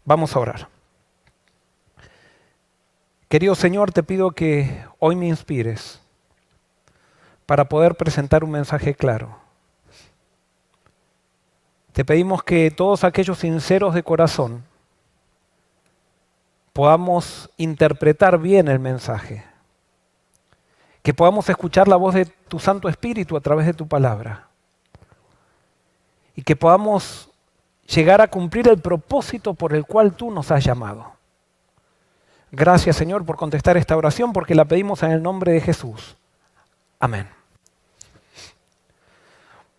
Vamos a orar. Querido Señor, te pido que hoy me inspires para poder presentar un mensaje claro. Te pedimos que todos aquellos sinceros de corazón podamos interpretar bien el mensaje, que podamos escuchar la voz de tu Santo Espíritu a través de tu palabra y que podamos llegar a cumplir el propósito por el cual tú nos has llamado. Gracias, Señor, por contestar esta oración, porque la pedimos en el nombre de Jesús. Amén.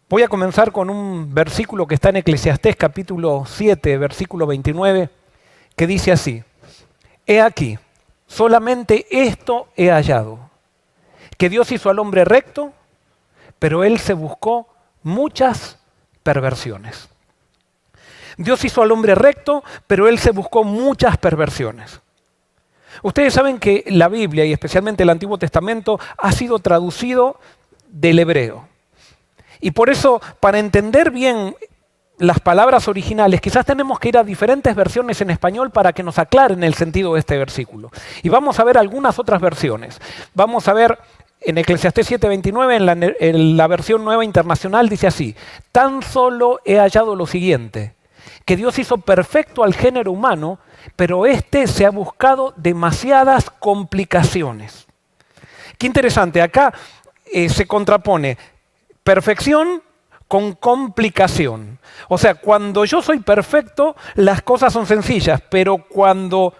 Voy a comenzar con un versículo que está en Eclesiastés capítulo 7, versículo 29, que dice así: He aquí, solamente esto he hallado, que Dios hizo al hombre recto, pero él se buscó muchas perversiones. Dios hizo al hombre recto, pero él se buscó muchas perversiones. Ustedes saben que la Biblia, y especialmente el Antiguo Testamento, ha sido traducido del hebreo. Y por eso, para entender bien las palabras originales, quizás tenemos que ir a diferentes versiones en español para que nos aclaren el sentido de este versículo. Y vamos a ver algunas otras versiones. Vamos a ver en Eclesiastés 7:29, en la versión Nueva Internacional, dice así: Tan solo he hallado lo siguiente, que Dios hizo perfecto al género humano, pero éste se ha buscado demasiadas complicaciones. Qué interesante, acá se contrapone perfección con complicación. O sea, cuando yo soy perfecto, las cosas son sencillas, pero cuando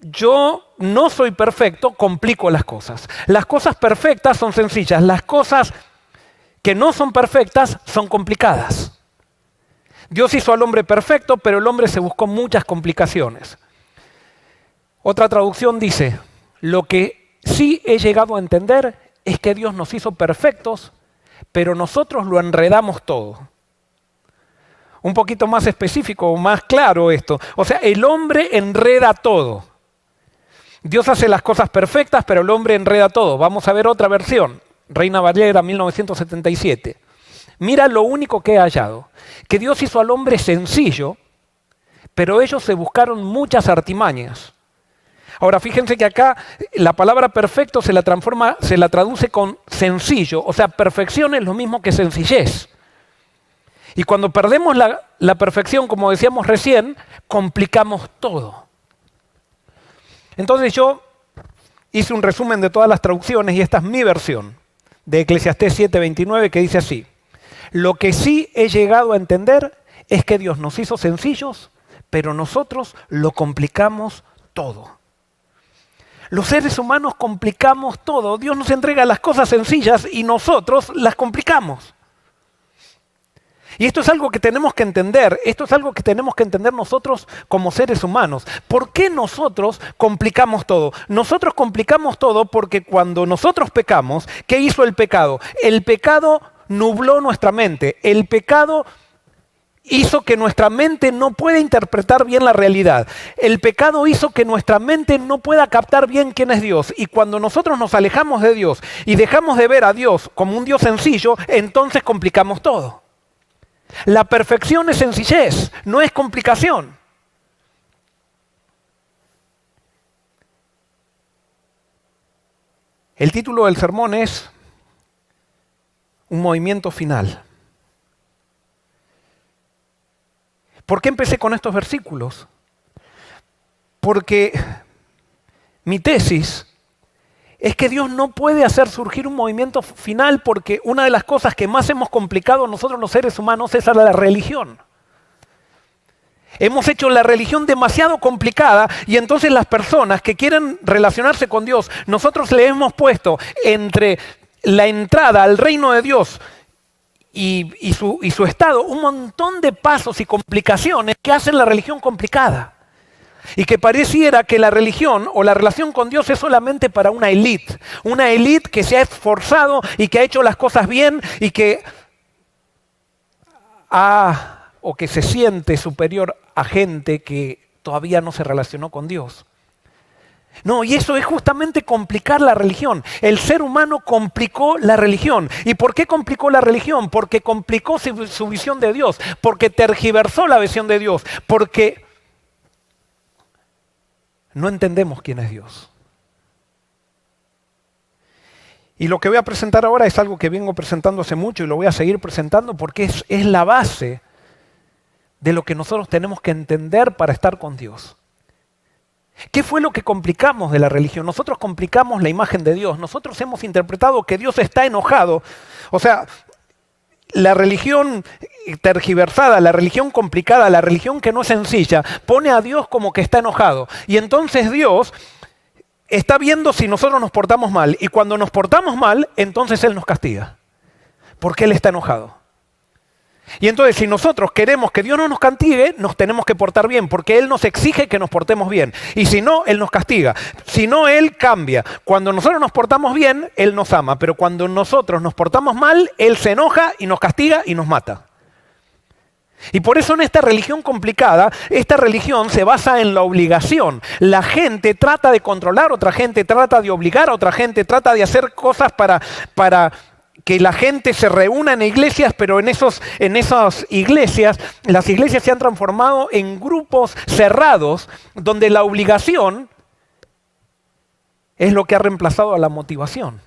yo no soy perfecto, complico las cosas. Las cosas perfectas son sencillas, las cosas que no son perfectas son complicadas. Dios hizo al hombre perfecto, pero el hombre se buscó muchas complicaciones. Otra traducción dice: lo que sí he llegado a entender es que Dios nos hizo perfectos, pero nosotros lo enredamos todo. Un poquito más específico, más claro esto. O sea, el hombre enreda todo. Dios hace las cosas perfectas, pero el hombre enreda todo. Vamos a ver otra versión. Reina Valera, 1977. Mira lo único que he hallado, que Dios hizo al hombre sencillo, pero ellos se buscaron muchas artimañas. Ahora fíjense que acá la palabra perfecto se la traduce con sencillo, o sea, perfección es lo mismo que sencillez. Y cuando perdemos la perfección, como decíamos recién, complicamos todo. Entonces yo hice un resumen de todas las traducciones y esta es mi versión de Eclesiastés 7:29, que dice así: lo que sí he llegado a entender es que Dios nos hizo sencillos, pero nosotros lo complicamos todo. Los seres humanos complicamos todo. Dios nos entrega las cosas sencillas y nosotros las complicamos. Y esto es algo que tenemos que entender. Esto es algo que tenemos que entender nosotros como seres humanos. ¿Por qué nosotros complicamos todo? Nosotros complicamos todo porque cuando nosotros pecamos, ¿qué hizo el pecado? El pecado nubló nuestra mente. El pecado hizo que nuestra mente no pueda interpretar bien la realidad. El pecado hizo que nuestra mente no pueda captar bien quién es Dios. Y cuando nosotros nos alejamos de Dios y dejamos de ver a Dios como un Dios sencillo, entonces complicamos todo. La perfección es sencillez, no es complicación. El título del sermón es Un movimiento final. ¿Por qué empecé con estos versículos? Porque mi tesis es que Dios no puede hacer surgir un movimiento final porque una de las cosas que más hemos complicado nosotros los seres humanos es a la religión. Hemos hecho la religión demasiado complicada y entonces las personas que quieren relacionarse con Dios, nosotros le hemos puesto entre la entrada al reino de Dios y su estado un montón de pasos y complicaciones que hacen la religión complicada. Y que pareciera que la religión o la relación con Dios es solamente para una élite que se ha esforzado y que ha hecho las cosas bien y que o que se siente superior a gente que todavía no se relacionó con Dios. No, y eso es justamente complicar la religión. El ser humano complicó la religión. ¿Y por qué complicó la religión? Porque complicó su visión de Dios, porque tergiversó la visión de Dios, porque no entendemos quién es Dios. Y lo que voy a presentar ahora es algo que vengo presentando hace mucho y lo voy a seguir presentando porque es la base de lo que nosotros tenemos que entender para estar con Dios. ¿Qué fue lo que complicamos de la religión? Nosotros complicamos la imagen de Dios. Nosotros hemos interpretado que Dios está enojado. O sea, la religión tergiversada, la religión complicada, la religión que no es sencilla, pone a Dios como que está enojado. Y entonces Dios está viendo si nosotros nos portamos mal. Y cuando nos portamos mal, entonces Él nos castiga. Porque Él está enojado. Y entonces si nosotros queremos que Dios no nos castigue, nos tenemos que portar bien, porque Él nos exige que nos portemos bien. Y si no, Él nos castiga. Si no, Él cambia. Cuando nosotros nos portamos bien, Él nos ama. Pero cuando nosotros nos portamos mal, Él se enoja y nos castiga y nos mata. Y por eso en esta religión complicada, esta religión se basa en la obligación. La gente trata de controlar, otra gente trata de obligar, otra gente trata de hacer cosas para que la gente se reúna en iglesias, pero en esas iglesias, las iglesias se han transformado en grupos cerrados, donde la obligación es lo que ha reemplazado a la motivación.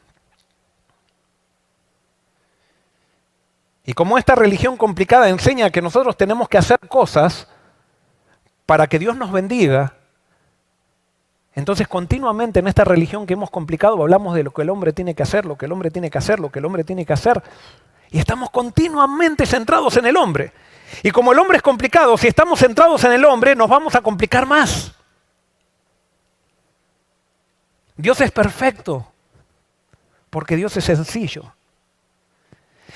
Y como esta religión complicada enseña que nosotros tenemos que hacer cosas para que Dios nos bendiga, entonces continuamente en esta religión que hemos complicado hablamos de lo que el hombre tiene que hacer, lo que el hombre tiene que hacer, lo que el hombre tiene que hacer. Y estamos continuamente centrados en el hombre. Y como el hombre es complicado, si estamos centrados en el hombre, nos vamos a complicar más. Dios es perfecto, porque Dios es sencillo.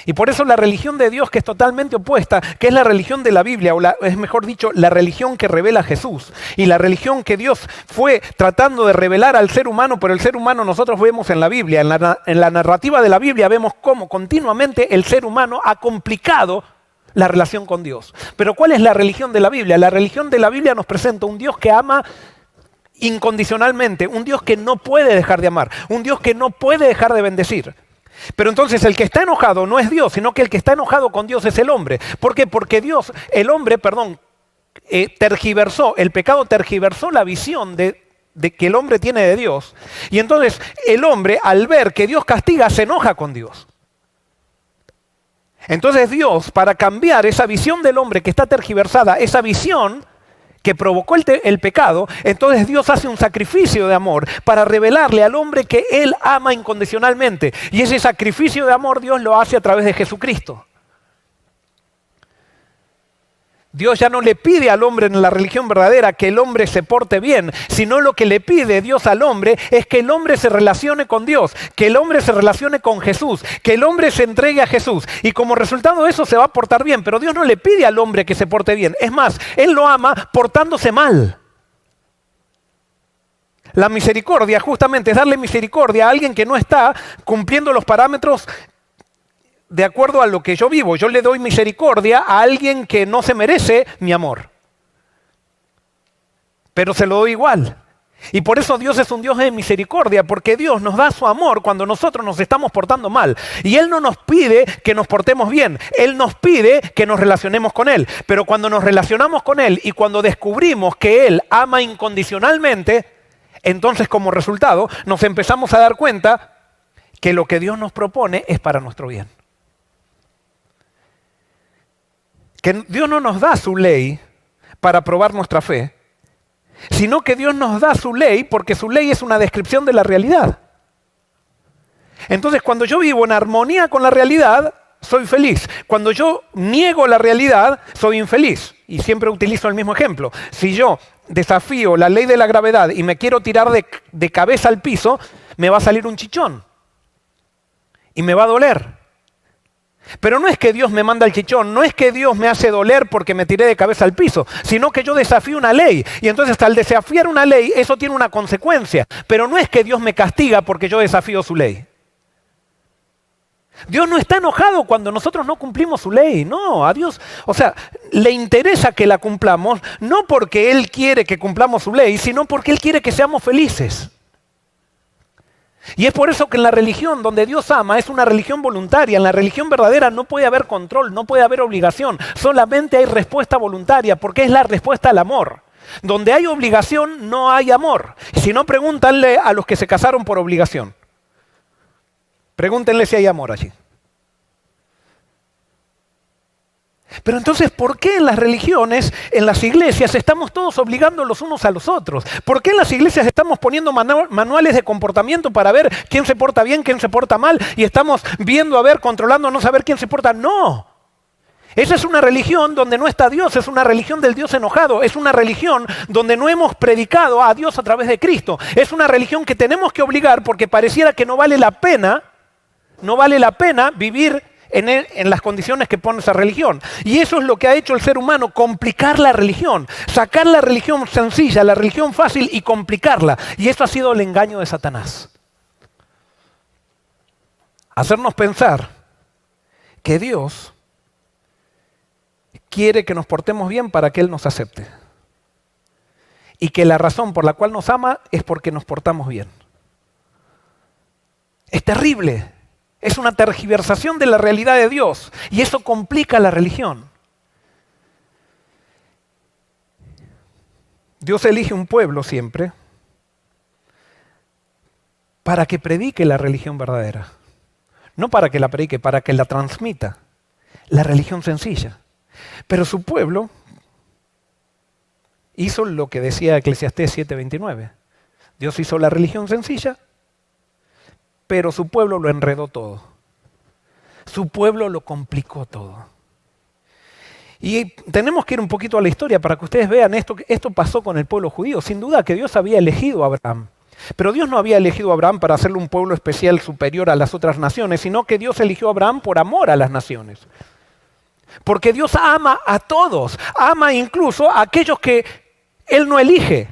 Y por eso la religión de Dios, que es totalmente opuesta, que es la religión de la Biblia, es mejor dicho, la religión que revela a Jesús, y la religión que Dios fue tratando de revelar al ser humano, pero el ser humano nosotros vemos en la Biblia, en la narrativa de la Biblia vemos cómo continuamente el ser humano ha complicado la relación con Dios. Pero ¿cuál es la religión de la Biblia? La religión de la Biblia nos presenta un Dios que ama incondicionalmente, un Dios que no puede dejar de amar, un Dios que no puede dejar de bendecir. Pero entonces el que está enojado no es Dios, sino que el que está enojado con Dios es el hombre. ¿Por qué? Porque tergiversó, el pecado tergiversó la visión de que el hombre tiene de Dios. Y entonces el hombre, al ver que Dios castiga, se enoja con Dios. Entonces Dios, para cambiar esa visión del hombre que está tergiversada, esa visión que provocó el pecado, entonces Dios hace un sacrificio de amor para revelarle al hombre que Él ama incondicionalmente. Y ese sacrificio de amor Dios lo hace a través de Jesucristo. Dios ya no le pide al hombre en la religión verdadera que el hombre se porte bien, sino lo que le pide Dios al hombre es que el hombre se relacione con Dios, que el hombre se relacione con Jesús, que el hombre se entregue a Jesús. Y como resultado de eso se va a portar bien, pero Dios no le pide al hombre que se porte bien. Es más, Él lo ama portándose mal. La misericordia justamente es darle misericordia a alguien que no está cumpliendo los parámetros de acuerdo a lo que yo vivo. Yo le doy misericordia a alguien que no se merece mi amor. Pero se lo doy igual. Y por eso Dios es un Dios de misericordia, porque Dios nos da su amor cuando nosotros nos estamos portando mal. Y Él no nos pide que nos portemos bien, Él nos pide que nos relacionemos con Él. Pero cuando nos relacionamos con Él y cuando descubrimos que Él ama incondicionalmente, entonces como resultado nos empezamos a dar cuenta que lo que Dios nos propone es para nuestro bien. Que Dios no nos da su ley para probar nuestra fe, sino que Dios nos da su ley porque su ley es una descripción de la realidad. Entonces, cuando yo vivo en armonía con la realidad, soy feliz. Cuando yo niego la realidad, soy infeliz. Y siempre utilizo el mismo ejemplo. Si yo desafío la ley de la gravedad y me quiero tirar de cabeza al piso, me va a salir un chichón. Y me va a doler. Pero no es que Dios me manda el chichón, no es que Dios me hace doler porque me tiré de cabeza al piso, sino que yo desafío una ley. Y entonces al desafiar una ley, eso tiene una consecuencia. Pero no es que Dios me castiga porque yo desafío su ley. Dios no está enojado cuando nosotros no cumplimos su ley, no, a Dios, o sea, le interesa que la cumplamos, no porque Él quiere que cumplamos su ley, sino porque Él quiere que seamos felices. Y es por eso que en la religión donde Dios ama es una religión voluntaria. En la religión verdadera no puede haber control, no puede haber obligación. Solamente hay respuesta voluntaria porque es la respuesta al amor. Donde hay obligación no hay amor. Si no, pregúntenle a los que se casaron por obligación. Pregúntenle si hay amor allí. Pero entonces, ¿por qué en las religiones, en las iglesias, estamos todos obligando los unos a los otros? ¿Por qué en las iglesias estamos poniendo manuales de comportamiento para ver quién se porta bien, quién se porta mal? Y estamos viendo, a ver, controlando, no saber quién se porta. No. Esa es una religión donde no está Dios, es una religión del Dios enojado, es una religión donde no hemos predicado a Dios a través de Cristo. Es una religión que tenemos que obligar porque pareciera que no vale la pena vivir en las condiciones que pone esa religión. Y eso es lo que ha hecho el ser humano, complicar la religión, sacar la religión sencilla, la religión fácil y complicarla. Y eso ha sido el engaño de Satanás. Hacernos pensar que Dios quiere que nos portemos bien para que Él nos acepte. Y que la razón por la cual nos ama es porque nos portamos bien. Es terrible. Es una tergiversación de la realidad de Dios y eso complica la religión. Dios elige un pueblo siempre para que predique la religión verdadera. No para que la predique, para que la transmita. La religión sencilla. Pero su pueblo hizo lo que decía Eclesiastés 7:29. Dios hizo la religión sencilla, pero su pueblo lo enredó todo. Su pueblo lo complicó todo. Y tenemos que ir un poquito a la historia para que ustedes vean esto pasó con el pueblo judío. Sin duda que Dios había elegido a Abraham. Pero Dios no había elegido a Abraham para hacerle un pueblo especial superior a las otras naciones, sino que Dios eligió a Abraham por amor a las naciones. Porque Dios ama a todos, ama incluso a aquellos que Él no elige.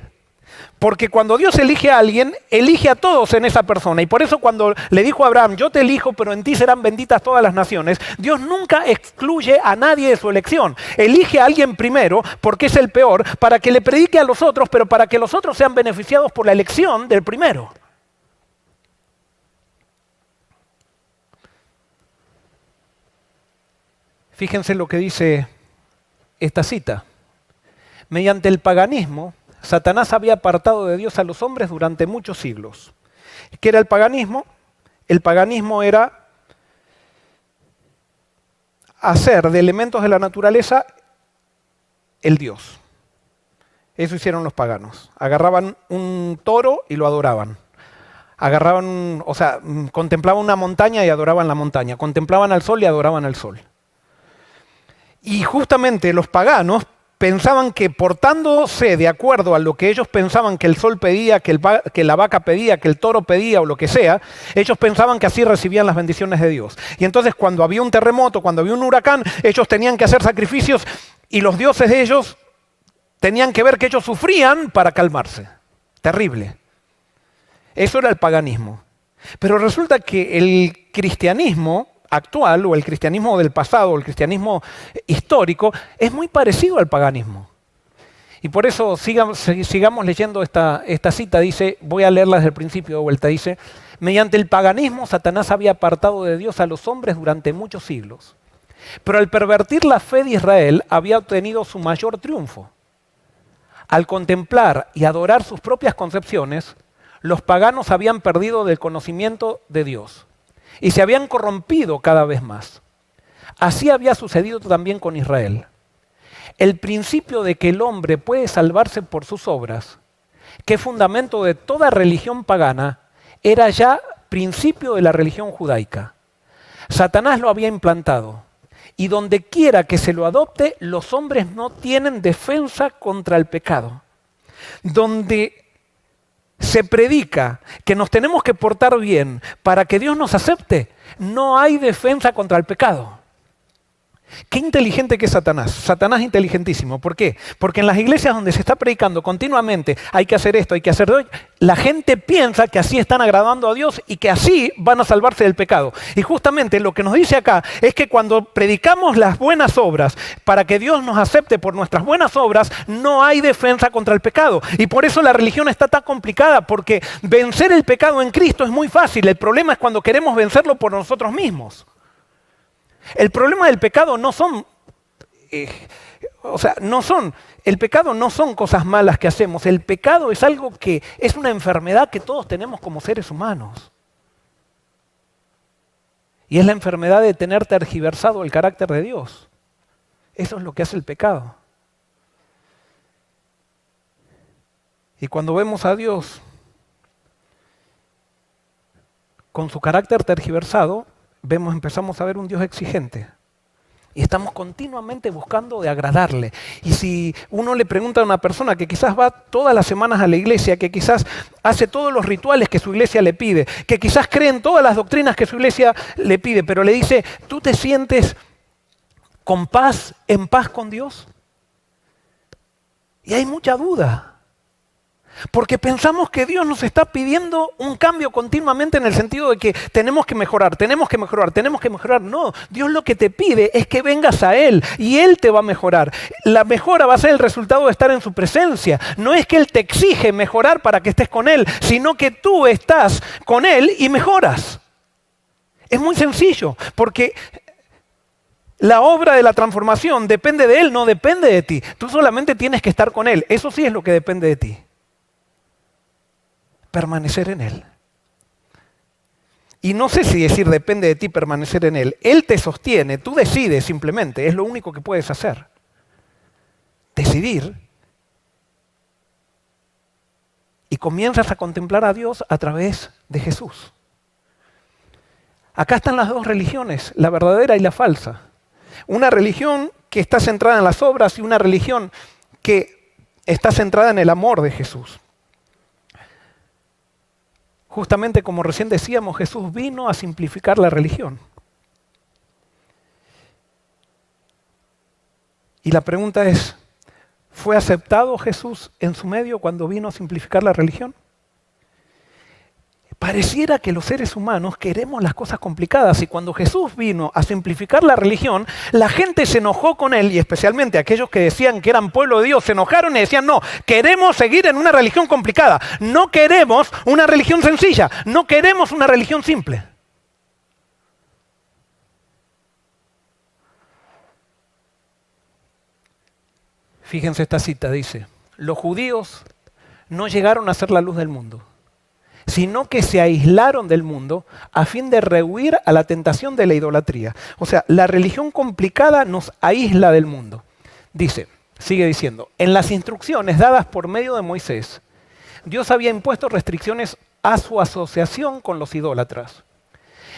Porque cuando Dios elige a alguien, elige a todos en esa persona. Y por eso cuando le dijo a Abraham, yo te elijo, pero en ti serán benditas todas las naciones, Dios nunca excluye a nadie de su elección. Elige a alguien primero, porque es el peor, para que le predique a los otros, pero para que los otros sean beneficiados por la elección del primero. Fíjense lo que dice esta cita. Mediante el paganismo, Satanás había apartado de Dios a los hombres durante muchos siglos. ¿Qué era el paganismo? El paganismo era hacer de elementos de la naturaleza el Dios. Eso hicieron los paganos. Agarraban un toro y lo adoraban. Contemplaban una montaña y adoraban la montaña. Contemplaban al sol y adoraban al sol. Y justamente los paganos pensaban que portándose de acuerdo a lo que ellos pensaban que el sol pedía, que la vaca pedía, que el toro pedía o lo que sea, ellos pensaban que así recibían las bendiciones de Dios. Y entonces cuando había un terremoto, cuando había un huracán, ellos tenían que hacer sacrificios y los dioses de ellos tenían que ver que ellos sufrían para calmarse. Terrible. Eso era el paganismo. Pero resulta que el cristianismo actual o el cristianismo del pasado o el cristianismo histórico es muy parecido al paganismo. Y por eso sigamos leyendo esta cita. Dice, voy a leerla desde el principio de vuelta. Dice, mediante el paganismo Satanás había apartado de Dios a los hombres durante muchos siglos. Pero al pervertir la fe de Israel había obtenido su mayor triunfo. Al contemplar y adorar sus propias concepciones, los paganos habían perdido del conocimiento de Dios. Y se habían corrompido cada vez más. Así había sucedido también con Israel. El principio de que el hombre puede salvarse por sus obras, que es fundamento de toda religión pagana, era ya principio de la religión judaica. Satanás lo había implantado. Y donde quiera que se lo adopte, los hombres no tienen defensa contra el pecado. Donde se predica que nos tenemos que portar bien para que Dios nos acepte, no hay defensa contra el pecado. Qué inteligente que es Satanás. Satanás es inteligentísimo. ¿Por qué? Porque en las iglesias donde se está predicando continuamente, hay que hacer esto, hay que hacer esto, la gente piensa que así están agradando a Dios y que así van a salvarse del pecado. Y justamente lo que nos dice acá es que cuando predicamos las buenas obras para que Dios nos acepte por nuestras buenas obras, no hay defensa contra el pecado. Y por eso la religión está tan complicada, porque vencer el pecado en Cristo es muy fácil. El problema es cuando queremos vencerlo por nosotros mismos. El problema del pecado el pecado no son cosas malas que hacemos. El pecado es algo que es una enfermedad que todos tenemos como seres humanos. Y es la enfermedad de tener tergiversado el carácter de Dios. Eso es lo que hace el pecado. Y cuando vemos a Dios con su carácter tergiversado, empezamos a ver un Dios exigente. Y estamos continuamente buscando de agradarle. Y si uno le pregunta a una persona que quizás va todas las semanas a la iglesia, que quizás hace todos los rituales que su iglesia le pide, que quizás cree en todas las doctrinas que su iglesia le pide, pero le dice, ¿tú te sientes con paz, en paz con Dios? Y hay mucha duda. Porque pensamos que Dios nos está pidiendo un cambio continuamente en el sentido de que tenemos que mejorar, tenemos que mejorar, tenemos que mejorar. No, Dios lo que te pide es que vengas a Él y Él te va a mejorar. La mejora va a ser el resultado de estar en su presencia. No es que Él te exige mejorar para que estés con Él, sino que tú estás con Él y mejoras. Es muy sencillo, porque la obra de la transformación depende de Él, no depende de ti. Tú solamente tienes que estar con Él. Eso sí es lo que depende de ti. Permanecer en Él. Y no sé si decir depende de ti permanecer en Él. Él te sostiene, tú decides simplemente, es lo único que puedes hacer. Decidir. Y comienzas a contemplar a Dios a través de Jesús. Acá están las dos religiones, la verdadera y la falsa. Una religión que está centrada en las obras y una religión que está centrada en el amor de Jesús. Justamente como recién decíamos, Jesús vino a simplificar la religión. Y la pregunta es, ¿fue aceptado Jesús en su medio cuando vino a simplificar la religión? Pareciera que los seres humanos queremos las cosas complicadas y cuando Jesús vino a simplificar la religión, la gente se enojó con Él y especialmente aquellos que decían que eran pueblo de Dios se enojaron y decían, no, queremos seguir en una religión complicada, no queremos una religión sencilla, no queremos una religión simple. Fíjense esta cita, dice, los judíos no llegaron a ser la luz del mundo, sino que se aislaron del mundo a fin de rehuir a la tentación de la idolatría. O sea, la religión complicada nos aísla del mundo. Sigue diciendo, en las instrucciones dadas por medio de Moisés, Dios había impuesto restricciones a su asociación con los idólatras.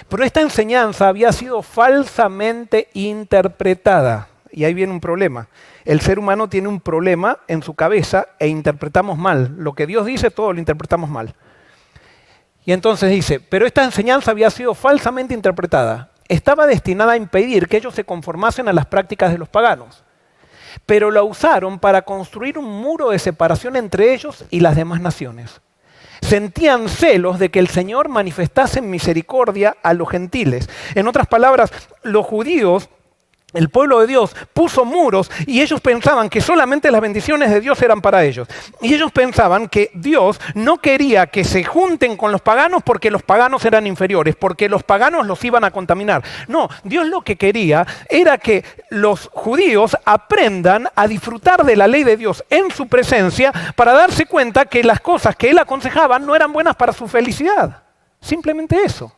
Pero esta enseñanza había sido falsamente interpretada. Y ahí viene un problema. El ser humano tiene un problema en su cabeza e interpretamos mal. Lo que Dios dice, todo lo interpretamos mal. Y entonces dice, pero esta enseñanza había sido falsamente interpretada. Estaba destinada a impedir que ellos se conformasen a las prácticas de los paganos. Pero la usaron para construir un muro de separación entre ellos y las demás naciones. Sentían celos de que el Señor manifestase misericordia a los gentiles. En otras palabras, los judíos, el pueblo de Dios, puso muros y ellos pensaban que solamente las bendiciones de Dios eran para ellos. Y ellos pensaban que Dios no quería que se junten con los paganos porque los paganos eran inferiores, porque los paganos los iban a contaminar. No, Dios lo que quería era que los judíos aprendan a disfrutar de la ley de Dios en su presencia para darse cuenta que las cosas que Él aconsejaba no eran buenas para su felicidad. Simplemente eso.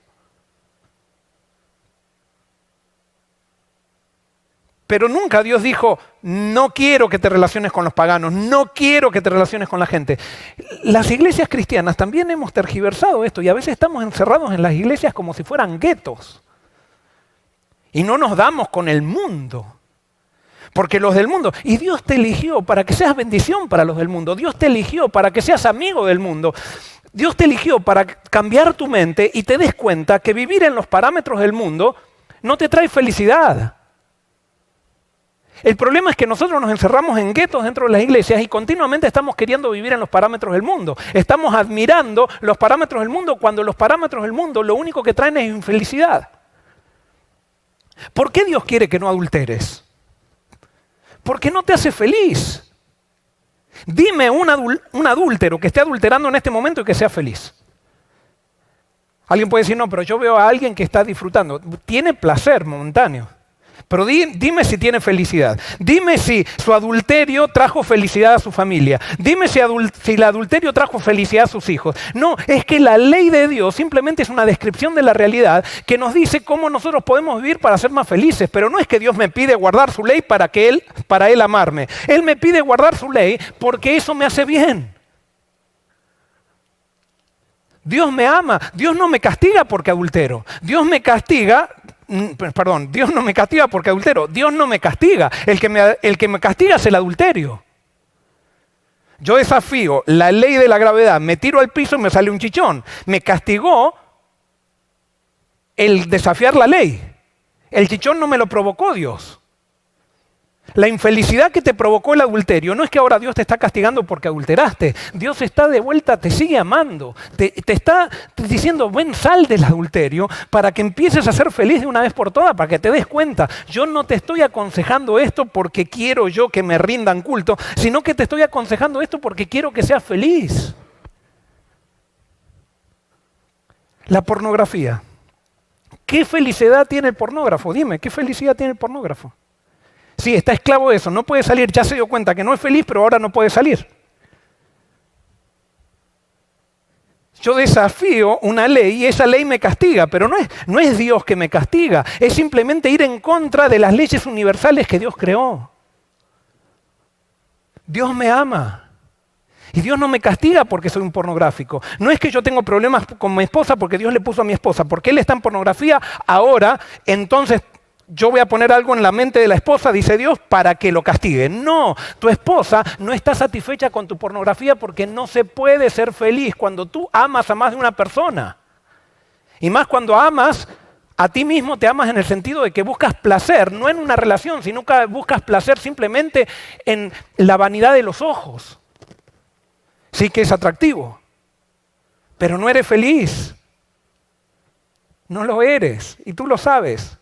Pero nunca Dios dijo, no quiero que te relaciones con los paganos, no quiero que te relaciones con la gente. Las iglesias cristianas también hemos tergiversado esto y a veces estamos encerrados en las iglesias como si fueran guetos. Y no nos damos con el mundo. Porque los del mundo, y Dios te eligió para que seas bendición para los del mundo, Dios te eligió para que seas amigo del mundo, Dios te eligió para cambiar tu mente y te des cuenta que vivir en los parámetros del mundo no te trae felicidad. El problema es que nosotros nos encerramos en guetos dentro de las iglesias y continuamente estamos queriendo vivir en los parámetros del mundo. Estamos admirando los parámetros del mundo cuando los parámetros del mundo lo único que traen es infelicidad. ¿Por qué Dios quiere que no adulteres? Porque no te hace feliz. Dime un adúltero que esté adulterando en este momento y que sea feliz. Alguien puede decir, no, pero yo veo a alguien que está disfrutando. Tiene placer momentáneo. Pero dime si tiene felicidad. Dime si su adulterio trajo felicidad a su familia. Dime si el adulterio trajo felicidad a sus hijos. No, es que la ley de Dios simplemente es una descripción de la realidad que nos dice cómo nosotros podemos vivir para ser más felices. Pero no es que Dios me pide guardar su ley para Él amarme. Él me pide guardar su ley porque eso me hace bien. Dios me ama. Dios no me castiga porque adultero. Dios no me castiga porque adultero. Dios no me castiga. El que me castiga es el adulterio. Yo desafío la ley de la gravedad, me tiro al piso y me sale un chichón. Me castigó el desafiar la ley. El chichón no me lo provocó Dios. La infelicidad que te provocó el adulterio no es que ahora Dios te está castigando porque adulteraste. Dios está de vuelta, te sigue amando. Te está diciendo, ven, sal del adulterio para que empieces a ser feliz de una vez por todas, para que te des cuenta. Yo no te estoy aconsejando esto porque quiero yo que me rindan culto, sino que te estoy aconsejando esto porque quiero que seas feliz. La pornografía. ¿Qué felicidad tiene el pornógrafo? Dime, ¿qué felicidad tiene el pornógrafo? Sí, está esclavo de eso, no puede salir, ya se dio cuenta que no es feliz, pero ahora no puede salir. Yo desafío una ley y esa ley me castiga, pero no es Dios que me castiga, es simplemente ir en contra de las leyes universales que Dios creó. Dios me ama. Y Dios no me castiga porque soy un pornográfico. No es que yo tengo problemas con mi esposa porque Dios le puso a mi esposa, porque Él está en pornografía ahora, entonces yo voy a poner algo en la mente de la esposa, dice Dios, para que lo castigue. No, tu esposa no está satisfecha con tu pornografía porque no se puede ser feliz cuando tú amas a más de una persona. Y más cuando amas a ti mismo, te amas en el sentido de que buscas placer, no en una relación, sino que buscas placer simplemente en la vanidad de los ojos. Sí que es atractivo, pero no eres feliz. No lo eres y tú lo sabes.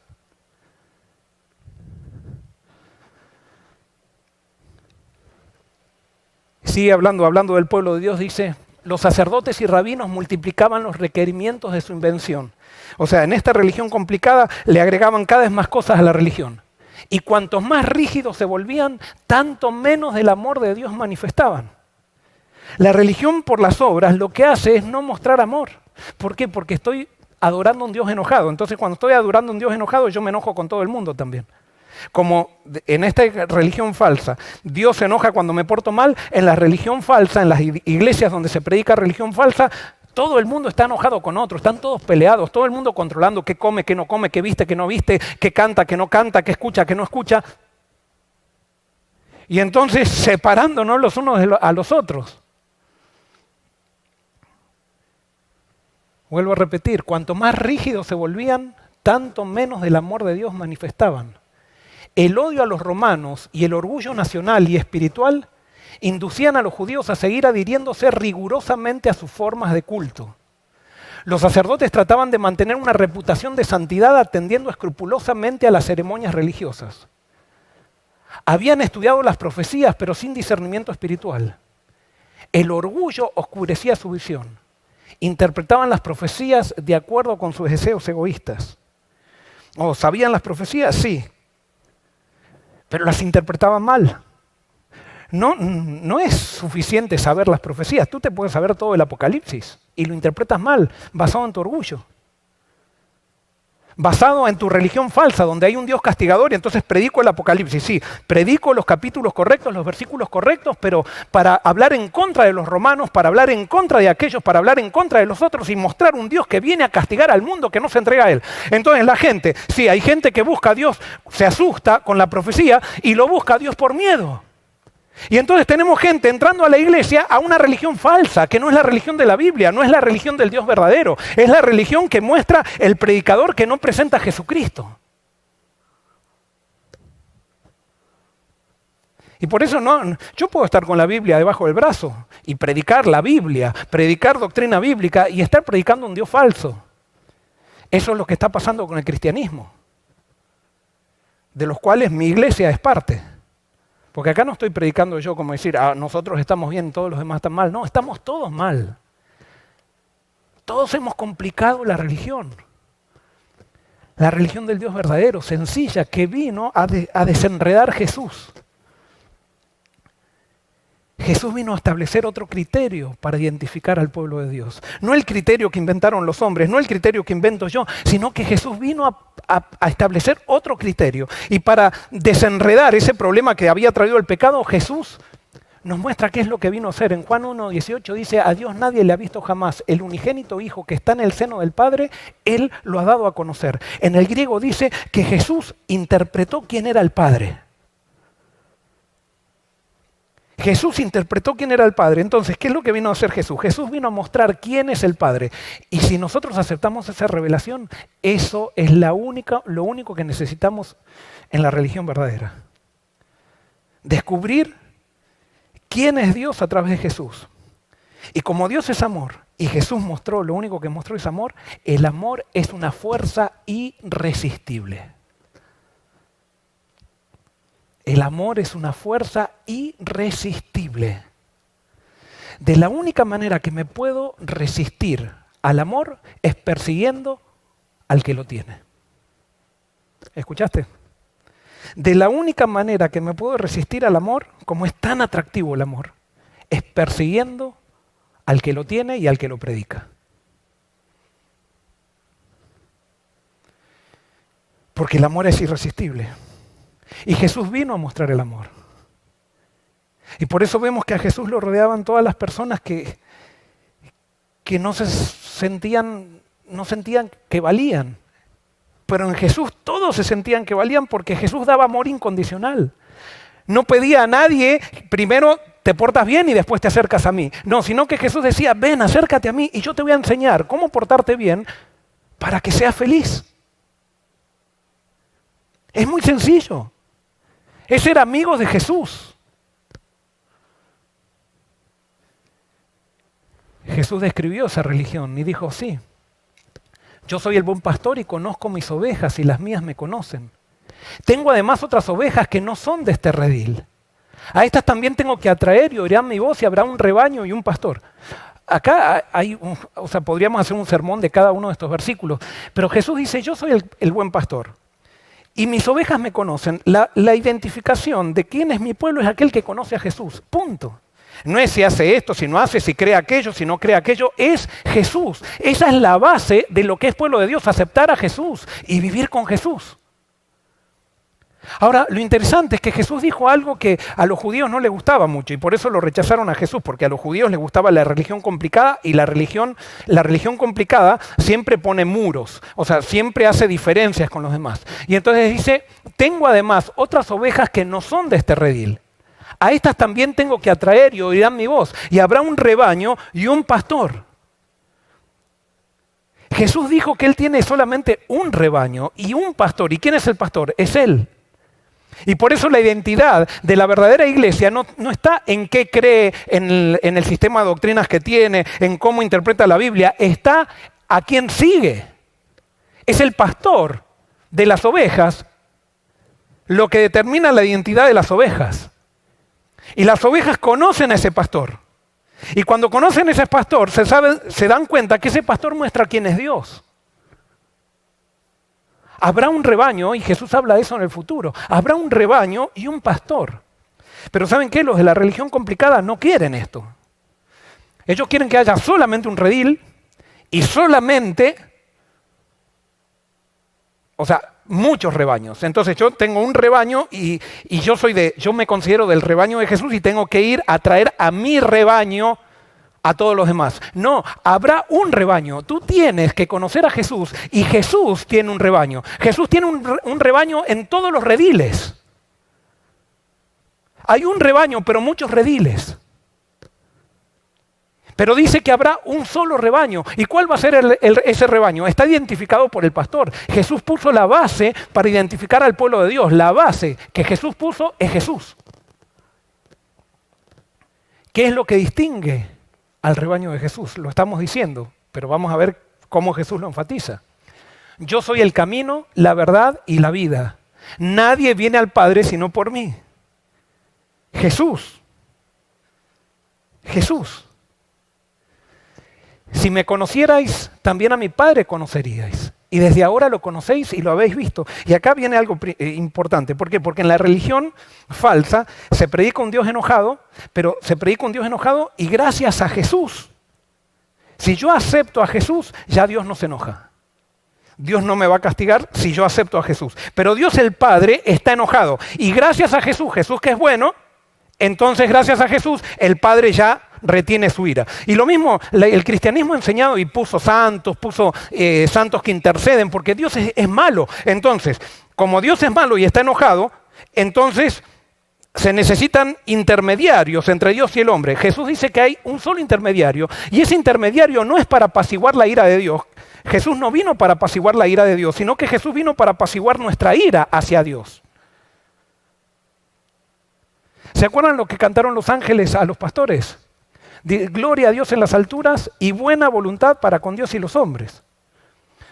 Sigue hablando del pueblo de Dios, dice, los sacerdotes y rabinos multiplicaban los requerimientos de su invención. O sea, en esta religión complicada le agregaban cada vez más cosas a la religión. Y cuantos más rígidos se volvían, tanto menos del amor de Dios manifestaban. La religión por las obras lo que hace es no mostrar amor. ¿Por qué? Porque estoy adorando a un Dios enojado. Entonces cuando estoy adorando a un Dios enojado, yo me enojo con todo el mundo también. Como en esta religión falsa, Dios se enoja cuando me porto mal, en la religión falsa, en las iglesias donde se predica religión falsa, todo el mundo está enojado con otro, están todos peleados, todo el mundo controlando qué come, qué no come, qué viste, qué no viste, qué canta, qué no canta, qué escucha, qué no escucha. Y entonces separándonos los unos a los otros. Vuelvo a repetir, cuanto más rígidos se volvían, tanto menos del amor de Dios manifestaban. El odio a los romanos y el orgullo nacional y espiritual inducían a los judíos a seguir adhiriéndose rigurosamente a sus formas de culto. Los sacerdotes trataban de mantener una reputación de santidad atendiendo escrupulosamente a las ceremonias religiosas. Habían estudiado las profecías, pero sin discernimiento espiritual. El orgullo oscurecía su visión. Interpretaban las profecías de acuerdo con sus deseos egoístas. ¿Sabían las profecías? Sí. Pero las interpretaban mal. No es suficiente saber las profecías. Tú te puedes saber todo el Apocalipsis y lo interpretas mal, basado en tu orgullo. Basado en tu religión falsa, donde hay un Dios castigador y entonces predico el Apocalipsis. Sí, predico los capítulos correctos, los versículos correctos, pero para hablar en contra de los romanos, para hablar en contra de aquellos, para hablar en contra de los otros y mostrar un Dios que viene a castigar al mundo que no se entrega a Él. Entonces la gente, sí, hay gente que busca a Dios, se asusta con la profecía y lo busca a Dios por miedo. Y entonces tenemos gente entrando a la iglesia a una religión falsa, que no es la religión de la Biblia, no es la religión del Dios verdadero, es la religión que muestra el predicador que no presenta a Jesucristo. Y por eso yo puedo estar con la Biblia debajo del brazo y predicar la Biblia, predicar doctrina bíblica y estar predicando un Dios falso. Eso es lo que está pasando con el cristianismo, de los cuales mi iglesia es parte. Porque acá no estoy predicando yo como decir, nosotros estamos bien, todos los demás están mal. No, estamos todos mal. Todos hemos complicado la religión. La religión del Dios verdadero, sencilla, que vino a desenredar Jesús. Jesús vino a establecer otro criterio para identificar al pueblo de Dios. No el criterio que inventaron los hombres, no el criterio que invento yo, sino que Jesús vino a establecer otro criterio. Y para desenredar ese problema que había traído el pecado, Jesús nos muestra qué es lo que vino a hacer. En Juan 1:18 dice, a Dios nadie le ha visto jamás. El unigénito Hijo que está en el seno del Padre, Él lo ha dado a conocer. En el griego dice que Jesús interpretó quién era el Padre. Jesús interpretó quién era el Padre. Entonces, ¿qué es lo que vino a hacer Jesús? Jesús vino a mostrar quién es el Padre. Y si nosotros aceptamos esa revelación, eso es lo único que necesitamos en la religión verdadera. Descubrir quién es Dios a través de Jesús. Y como Dios es amor, y Jesús mostró, lo único que mostró es amor, el amor es una fuerza irresistible. El amor es una fuerza irresistible. De la única manera que me puedo resistir al amor es persiguiendo al que lo tiene. ¿Escuchaste? De la única manera que me puedo resistir al amor, como es tan atractivo el amor, es persiguiendo al que lo tiene y al que lo predica. Porque el amor es irresistible. Y Jesús vino a mostrar el amor. Y por eso vemos que a Jesús lo rodeaban todas las personas que no sentían que valían. Pero en Jesús todos se sentían que valían porque Jesús daba amor incondicional. No pedía a nadie, primero te portas bien y después te acercas a mí. No, sino que Jesús decía, ven, acércate a mí y yo te voy a enseñar cómo portarte bien para que seas feliz. Es muy sencillo. Es ser amigos de Jesús. Jesús describió esa religión y dijo, sí, yo soy el buen pastor y conozco mis ovejas y las mías me conocen. Tengo además otras ovejas que no son de este redil. A estas también tengo que atraer y oirán mi voz y habrá un rebaño y un pastor. Acá podríamos hacer un sermón de cada uno de estos versículos, pero Jesús dice, yo soy el buen pastor. Y mis ovejas me conocen. La identificación de quién es mi pueblo es aquel que conoce a Jesús. Punto. No es si hace esto, si no hace, si cree aquello, si no cree aquello. Es Jesús. Esa es la base de lo que es pueblo de Dios, aceptar a Jesús y vivir con Jesús. Ahora, lo interesante es que Jesús dijo algo que a los judíos no les gustaba mucho y por eso lo rechazaron a Jesús, porque a los judíos les gustaba la religión complicada y la religión complicada siempre pone muros, o sea, siempre hace diferencias con los demás. Y entonces dice, tengo además otras ovejas que no son de este redil. A estas también tengo que atraer y oirán mi voz y habrá un rebaño y un pastor. Jesús dijo que Él tiene solamente un rebaño y un pastor. ¿Y quién es el pastor? Es Él. Y por eso la identidad de la verdadera iglesia no está en qué cree, en el sistema de doctrinas que tiene, en cómo interpreta la Biblia, está a quién sigue. Es el pastor de las ovejas lo que determina la identidad de las ovejas. Y las ovejas conocen a ese pastor. Y cuando conocen a ese pastor, se dan cuenta que ese pastor muestra quién es Dios. Habrá un rebaño, y Jesús habla de eso en el futuro, habrá un rebaño y un pastor. Pero ¿saben qué? Los de la religión complicada no quieren esto. Ellos quieren que haya solamente un redil y solamente, muchos rebaños. Entonces yo tengo un rebaño y yo me considero del rebaño de Jesús y tengo que ir a traer a mi rebaño a todos los demás. No, habrá un rebaño. Tú tienes que conocer a Jesús y Jesús tiene un rebaño. Jesús tiene un rebaño en todos los rediles. Hay un rebaño, pero muchos rediles. Pero dice que habrá un solo rebaño. ¿Y cuál va a ser ese rebaño? Está identificado por el pastor. Jesús puso la base para identificar al pueblo de Dios. La base que Jesús puso es Jesús. ¿Qué es lo que distingue al rebaño de Jesús? Lo estamos diciendo, pero vamos a ver cómo Jesús lo enfatiza. Yo soy el camino, la verdad y la vida. Nadie viene al Padre sino por mí. Jesús. Jesús. Si me conocierais, también a mi Padre conoceríais. Y desde ahora lo conocéis y lo habéis visto. Y acá viene algo importante. ¿Por qué? Porque en la religión falsa se predica un Dios enojado, pero se predica un Dios enojado y gracias a Jesús. Si yo acepto a Jesús, ya Dios no se enoja. Dios no me va a castigar si yo acepto a Jesús. Pero Dios el Padre está enojado. Y gracias a Jesús, Jesús que es bueno, entonces gracias a Jesús el Padre ya retiene su ira. Y lo mismo, el cristianismo ha enseñado y puso santos que interceden, porque Dios es malo. Entonces, como Dios es malo y está enojado, entonces se necesitan intermediarios entre Dios y el hombre. Jesús dice que hay un solo intermediario, y ese intermediario no es para apaciguar la ira de Dios. Jesús no vino para apaciguar la ira de Dios, sino que Jesús vino para apaciguar nuestra ira hacia Dios. ¿Se acuerdan lo que cantaron los ángeles a los pastores? Gloria a Dios en las alturas y buena voluntad para con Dios y los hombres.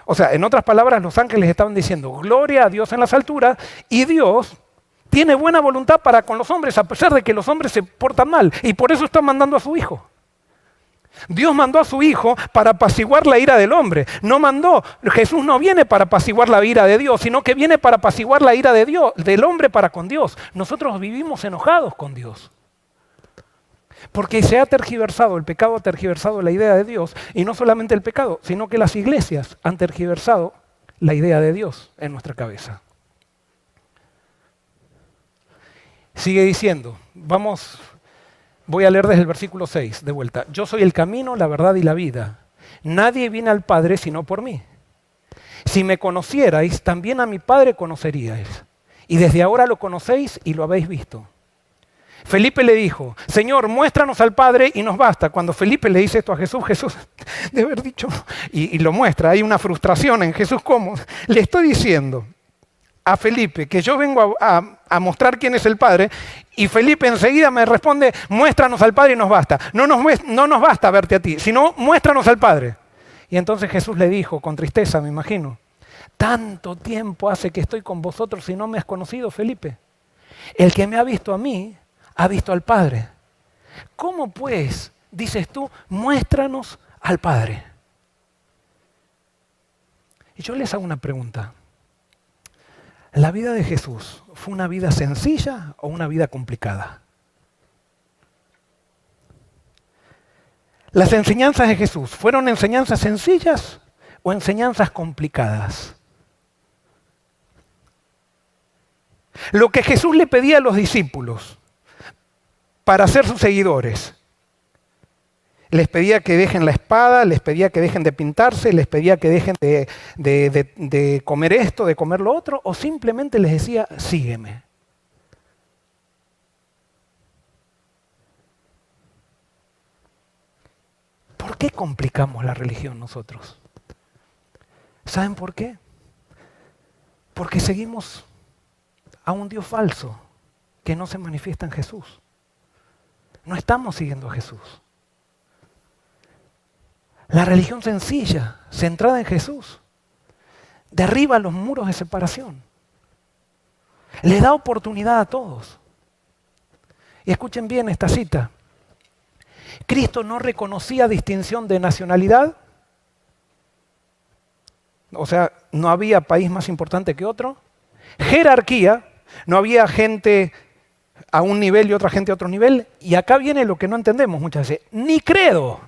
O sea, en otras palabras, los ángeles estaban diciendo gloria a Dios en las alturas, y Dios tiene buena voluntad para con los hombres, a pesar de que los hombres se portan mal, y por eso está mandando a su Hijo. Dios mandó a su Hijo para apaciguar la ira del hombre. Jesús no viene para apaciguar la ira de Dios, sino que viene para apaciguar la ira de Dios, del hombre para con Dios. Nosotros vivimos enojados con Dios. Porque se ha tergiversado, el pecado ha tergiversado la idea de Dios, y no solamente el pecado, sino que las iglesias han tergiversado la idea de Dios en nuestra cabeza. Sigue diciendo, voy a leer desde el versículo 6 de vuelta. Yo soy el camino, la verdad y la vida. Nadie viene al Padre sino por mí. Si me conocierais, también a mi Padre conoceríais. Y desde ahora lo conocéis y lo habéis visto. Felipe le dijo, Señor, muéstranos al Padre y nos basta. Cuando Felipe le dice esto a Jesús, Jesús debe haber dicho, y lo muestra, hay una frustración en Jesús. ¿Cómo? Le estoy diciendo a Felipe que yo vengo a mostrar quién es el Padre, y Felipe enseguida me responde, muéstranos al Padre y nos basta. No nos basta verte a ti, sino muéstranos al Padre. Y entonces Jesús le dijo, con tristeza me imagino, tanto tiempo hace que estoy con vosotros y no me has conocido, Felipe. El que me ha visto a mí, ha visto al Padre. ¿Cómo pues, dices tú, muéstranos al Padre? Y yo les hago una pregunta. ¿La vida de Jesús fue una vida sencilla o una vida complicada? ¿Las enseñanzas de Jesús fueron enseñanzas sencillas o enseñanzas complicadas? Lo que Jesús le pedía a los discípulos para ser sus seguidores, les pedía que dejen la espada, les pedía que dejen de pintarse, les pedía que dejen de comer esto, de comer lo otro, o simplemente les decía, sígueme. ¿Por qué complicamos la religión nosotros? ¿Saben por qué? Porque seguimos a un Dios falso que no se manifiesta en Jesús. No estamos siguiendo a Jesús. La religión sencilla, centrada en Jesús, derriba los muros de separación. Le da oportunidad a todos. Y escuchen bien esta cita. Cristo no reconocía distinción de nacionalidad. O sea, no había país más importante que otro. Jerarquía, no había gente a un nivel y otra gente a otro nivel. Y acá viene lo que no entendemos muchas veces. Ni credo.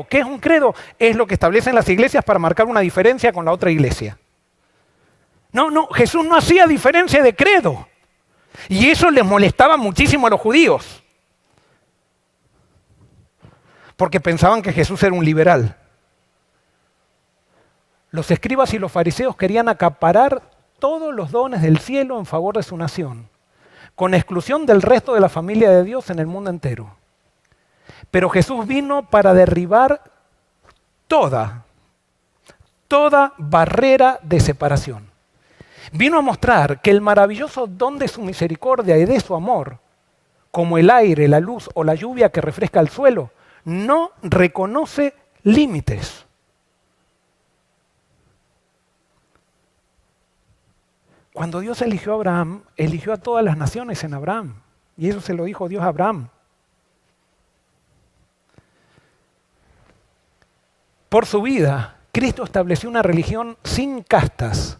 ¿Qué es un credo? Es lo que establecen las iglesias para marcar una diferencia con la otra iglesia. No, Jesús no hacía diferencia de credo. Y eso les molestaba muchísimo a los judíos. Porque pensaban que Jesús era un liberal. Los escribas y los fariseos querían acaparar todos los dones del cielo en favor de su nación, con exclusión del resto de la familia de Dios en el mundo entero. Pero Jesús vino para derribar toda barrera de separación. Vino a mostrar que el maravilloso don de su misericordia y de su amor como el aire, la luz o la lluvia que refresca el suelo, no reconoce límites. Cuando Dios eligió a Abraham, eligió a todas las naciones en Abraham. Y eso se lo dijo Dios a Abraham. Por su vida, Cristo estableció una religión sin castas,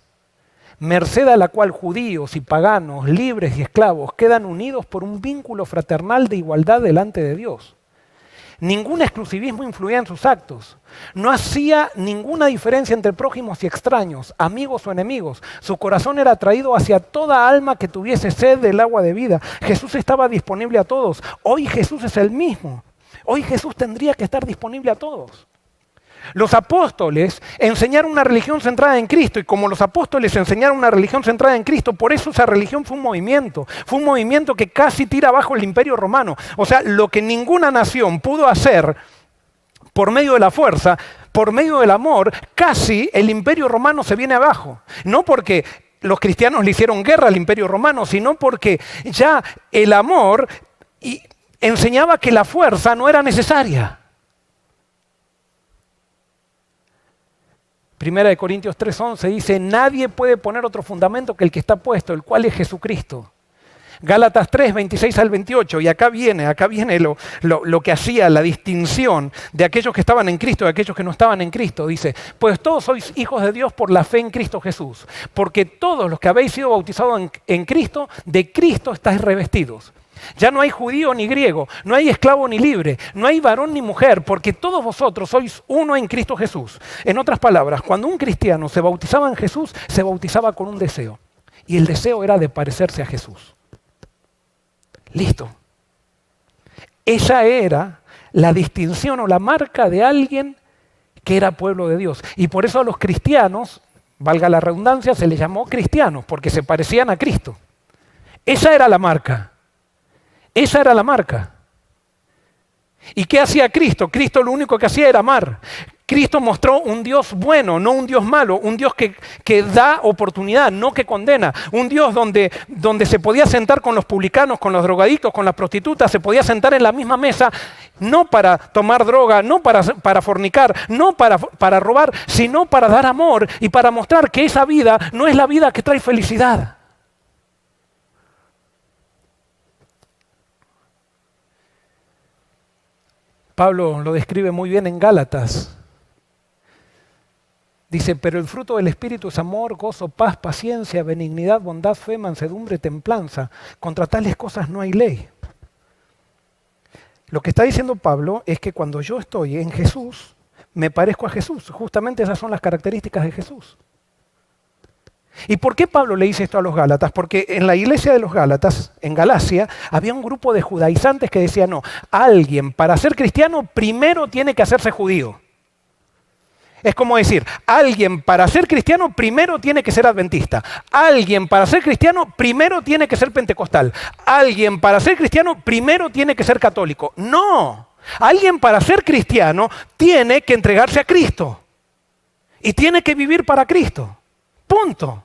merced a la cual judíos y paganos, libres y esclavos, quedan unidos por un vínculo fraternal de igualdad delante de Dios. Ningún exclusivismo influía en sus actos. No hacía ninguna diferencia entre prójimos y extraños, amigos o enemigos. Su corazón era atraído hacia toda alma que tuviese sed del agua de vida. Jesús estaba disponible a todos. Hoy Jesús es el mismo. Hoy Jesús tendría que estar disponible a todos. Los apóstoles enseñaron una religión centrada en Cristo, y como los apóstoles enseñaron una religión centrada en Cristo, por eso esa religión fue un movimiento que casi tira abajo el imperio romano. O sea, lo que ninguna nación pudo hacer por medio de la fuerza, por medio del amor, casi el imperio romano se viene abajo. No porque los cristianos le hicieron guerra al imperio romano, sino porque ya el amor enseñaba que la fuerza no era necesaria. Primera de Corintios 3:11 dice, nadie puede poner otro fundamento que el que está puesto, el cual es Jesucristo. Gálatas 3:26 al 28, y acá viene lo que hacía la distinción de aquellos que estaban en Cristo y de aquellos que no estaban en Cristo. Dice, pues todos sois hijos de Dios por la fe en Cristo Jesús, porque todos los que habéis sido bautizados en Cristo, de Cristo estáis revestidos. Ya no hay judío ni griego, no hay esclavo ni libre, no hay varón ni mujer, porque todos vosotros sois uno en Cristo Jesús. En otras palabras, cuando un cristiano se bautizaba en Jesús, se bautizaba con un deseo. Y el deseo era de parecerse a Jesús. Listo. Esa era la distinción o la marca de alguien que era pueblo de Dios. Y por eso a los cristianos, valga la redundancia, se les llamó cristianos, porque se parecían a Cristo. Esa era la marca. Esa era la marca. ¿Y qué hacía Cristo? Cristo lo único que hacía era amar. Cristo mostró un Dios bueno, no un Dios malo, un Dios que da oportunidad, no que condena. Un Dios donde se podía sentar con los publicanos, con los drogadictos, con las prostitutas, se podía sentar en la misma mesa, no para tomar droga, no para fornicar, no para robar, sino para dar amor y para mostrar que esa vida no es la vida que trae felicidad. Pablo lo describe muy bien en Gálatas. Dice, pero el fruto del Espíritu es amor, gozo, paz, paciencia, benignidad, bondad, fe, mansedumbre, templanza. Contra tales cosas no hay ley. Lo que está diciendo Pablo es que cuando yo estoy en Jesús, me parezco a Jesús. Justamente esas son las características de Jesús. ¿Y por qué Pablo le dice esto a los Gálatas? Porque en la iglesia de los Gálatas, en Galacia, había un grupo de judaizantes que decían, no, alguien para ser cristiano primero tiene que hacerse judío. Es como decir, alguien para ser cristiano primero tiene que ser adventista. Alguien para ser cristiano primero tiene que ser pentecostal. Alguien para ser cristiano primero tiene que ser católico. No, alguien para ser cristiano tiene que entregarse a Cristo. Y tiene que vivir para Cristo. Punto.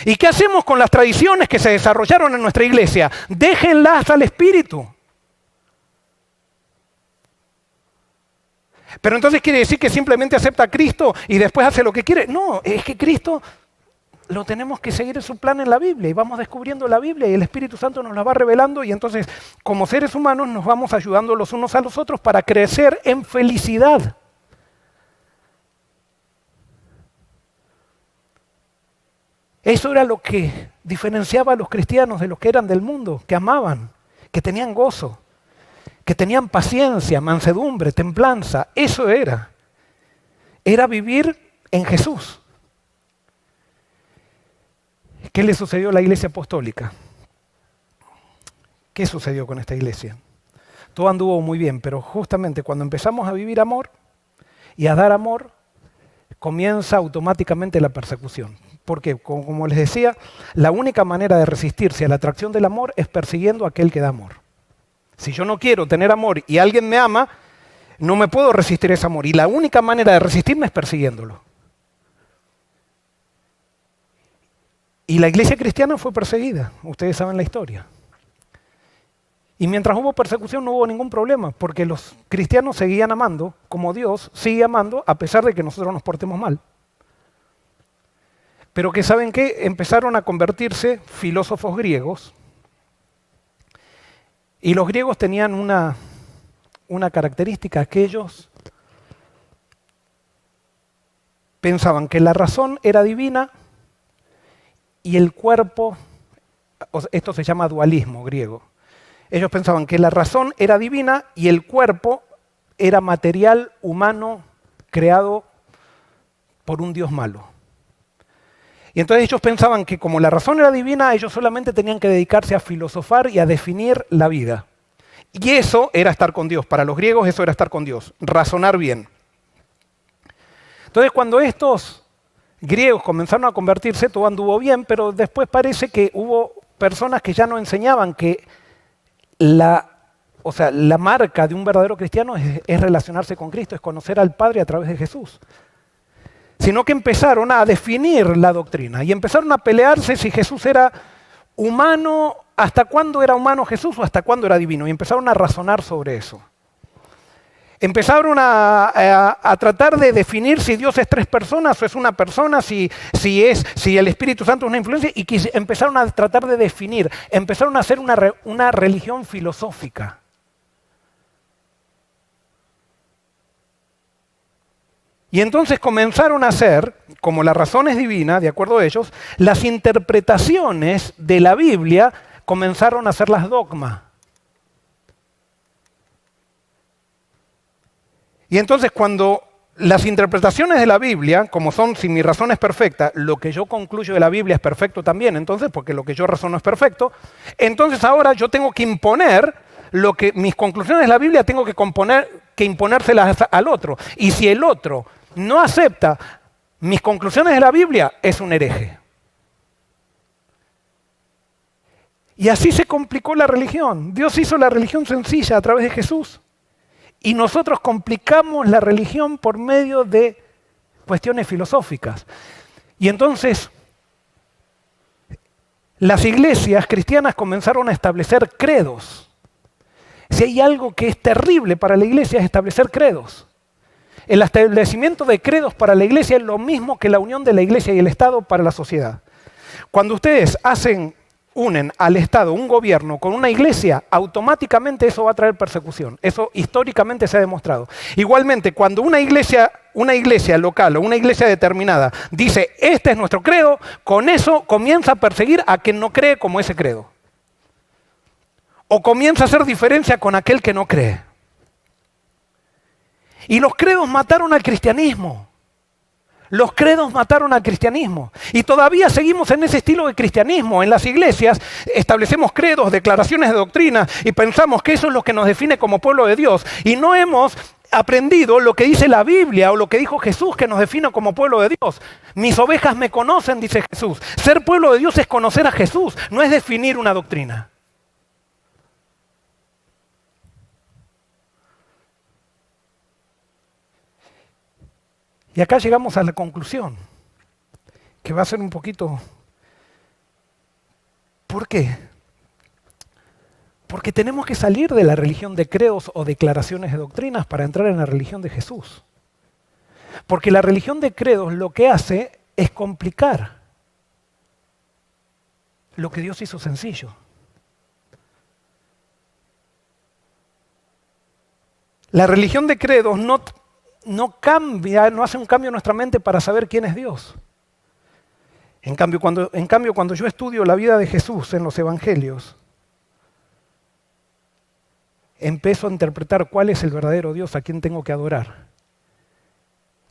¿Y qué hacemos con las tradiciones que se desarrollaron en nuestra iglesia? Déjenlas al Espíritu. Pero entonces quiere decir que simplemente acepta a Cristo y después hace lo que quiere. No, es que Cristo lo tenemos que seguir en su plan en la Biblia y vamos descubriendo la Biblia y el Espíritu Santo nos la va revelando y entonces como seres humanos nos vamos ayudando los unos a los otros para crecer en felicidad. Eso era lo que diferenciaba a los cristianos de los que eran del mundo, que amaban, que tenían gozo, que tenían paciencia, mansedumbre, templanza. Eso era. Era vivir en Jesús. ¿Qué le sucedió a la iglesia apostólica? ¿Qué sucedió con esta iglesia? Todo anduvo muy bien, pero justamente cuando empezamos a vivir amor y a dar amor, comienza automáticamente la persecución. Porque, como les decía, la única manera de resistirse a la atracción del amor es persiguiendo a aquel que da amor. Si yo no quiero tener amor y alguien me ama, no me puedo resistir ese amor. Y la única manera de resistirme es persiguiéndolo. Y la iglesia cristiana fue perseguida. Ustedes saben la historia. Y mientras hubo persecución no hubo ningún problema, porque los cristianos seguían amando como Dios sigue amando a pesar de que nosotros nos portemos mal. Pero que ¿saben qué? Empezaron a convertirse filósofos griegos. Y los griegos tenían una característica, que ellos pensaban que la razón era divina y el cuerpo, esto se llama dualismo griego. Ellos pensaban que la razón era divina y el cuerpo era material humano creado por un Dios malo. Y entonces ellos pensaban que como la razón era divina, ellos solamente tenían que dedicarse a filosofar y a definir la vida. Y eso era estar con Dios. Para los griegos eso era estar con Dios, razonar bien. Entonces cuando estos griegos comenzaron a convertirse, todo anduvo bien, pero después parece que hubo personas que ya no enseñaban que la marca de un verdadero cristiano es relacionarse con Cristo, es conocer al Padre a través de Jesús. Sino que empezaron a definir la doctrina y empezaron a pelearse si Jesús era humano, hasta cuándo era humano Jesús o hasta cuándo era divino. Y empezaron a razonar sobre eso. Empezaron a tratar de definir si Dios es tres personas o es una persona, si el Espíritu Santo es una influencia, y empezaron a tratar de definir, empezaron a hacer una religión filosófica. Y entonces comenzaron a hacer, como la razón es divina, de acuerdo a ellos, las interpretaciones de la Biblia comenzaron a ser las dogmas. Y entonces cuando las interpretaciones de la Biblia, como son, si mi razón es perfecta, lo que yo concluyo de la Biblia es perfecto también, entonces, porque lo que yo razono es perfecto, entonces ahora yo tengo que imponer mis conclusiones de la Biblia, tengo que imponérselas al otro. Y si el otro no acepta mis conclusiones de la Biblia, es un hereje. Y así se complicó la religión. Dios hizo la religión sencilla a través de Jesús. Y nosotros complicamos la religión por medio de cuestiones filosóficas. Y entonces, las iglesias cristianas comenzaron a establecer credos. Si hay algo que es terrible para la iglesia es establecer credos. El establecimiento de credos para la iglesia es lo mismo que la unión de la iglesia y el Estado para la sociedad. Cuando ustedes unen al Estado, un gobierno, con una iglesia, automáticamente eso va a traer persecución. Eso históricamente se ha demostrado. Igualmente, cuando una iglesia local o una iglesia determinada dice, este es nuestro credo, con eso comienza a perseguir a quien no cree como ese credo. O comienza a hacer diferencia con aquel que no cree. Y los credos mataron al cristianismo. Los credos mataron al cristianismo. Y todavía seguimos en ese estilo de cristianismo. En las iglesias establecemos credos, declaraciones de doctrina y pensamos que eso es lo que nos define como pueblo de Dios. Y no hemos aprendido lo que dice la Biblia o lo que dijo Jesús que nos define como pueblo de Dios. Mis ovejas me conocen, dice Jesús. Ser pueblo de Dios es conocer a Jesús, no es definir una doctrina. Y acá llegamos a la conclusión, que va a ser un poquito... ¿Por qué? Porque tenemos que salir de la religión de credos o declaraciones de doctrinas para entrar en la religión de Jesús. Porque la religión de credos lo que hace es complicar lo que Dios hizo sencillo. La religión de credos no cambia, no hace un cambio en nuestra mente para saber quién es Dios. En cambio, cuando yo estudio la vida de Jesús en los evangelios, empiezo a interpretar cuál es el verdadero Dios a quien tengo que adorar.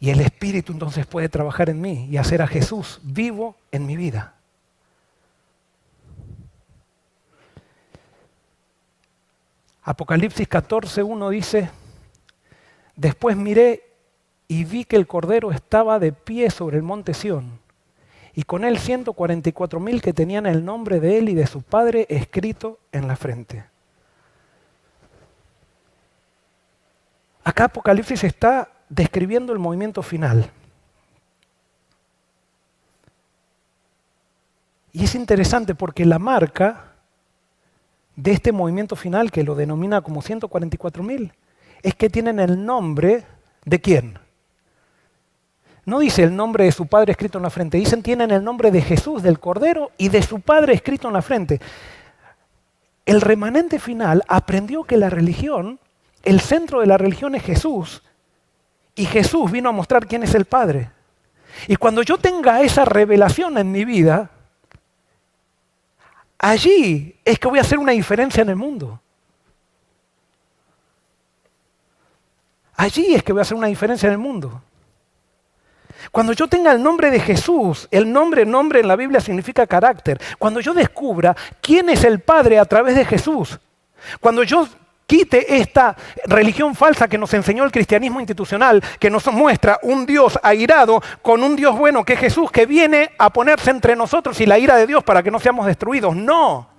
Y el Espíritu entonces puede trabajar en mí y hacer a Jesús vivo en mi vida. Apocalipsis 14:1 dice: después miré y vi que el Cordero estaba de pie sobre el monte Sión, y con él 144,000 que tenían el nombre de él y de su Padre escrito en la frente. Acá Apocalipsis está describiendo el movimiento final. Y es interesante porque la marca de este movimiento final que lo denomina como 144.000 es que tienen el nombre de quién. No dice el nombre de su padre escrito en la frente, dicen tienen el nombre de Jesús, del Cordero y de su padre escrito en la frente. El remanente final aprendió que la religión, el centro de la religión es Jesús, y Jesús vino a mostrar quién es el Padre. Y cuando yo tenga esa revelación en mi vida, allí es que voy a hacer una diferencia en el mundo. Allí es que voy a hacer una diferencia en el mundo. Cuando yo tenga el nombre de Jesús, el nombre en la Biblia significa carácter. Cuando yo descubra quién es el Padre a través de Jesús, cuando yo quite esta religión falsa que nos enseñó el cristianismo institucional, que nos muestra un Dios airado con un Dios bueno que es Jesús, que viene a ponerse entre nosotros y la ira de Dios para que no seamos destruidos. No.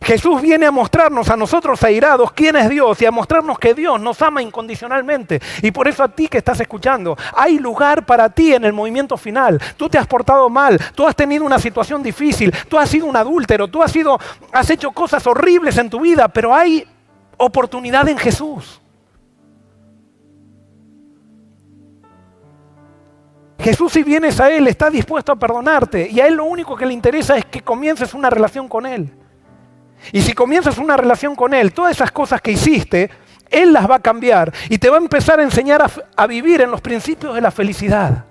Jesús viene a mostrarnos a nosotros airados quién es Dios y a mostrarnos que Dios nos ama incondicionalmente. Y por eso a ti que estás escuchando, hay lugar para ti en el movimiento final. Tú te has portado mal, tú has tenido una situación difícil, tú has sido un adúltero, tú has hecho cosas horribles en tu vida, pero hay oportunidad en Jesús. Jesús, si vienes a Él, está dispuesto a perdonarte y a Él lo único que le interesa es que comiences una relación con Él. Y si comienzas una relación con Él, todas esas cosas que hiciste, Él las va a cambiar y te va a empezar a enseñar a vivir en los principios de la felicidad.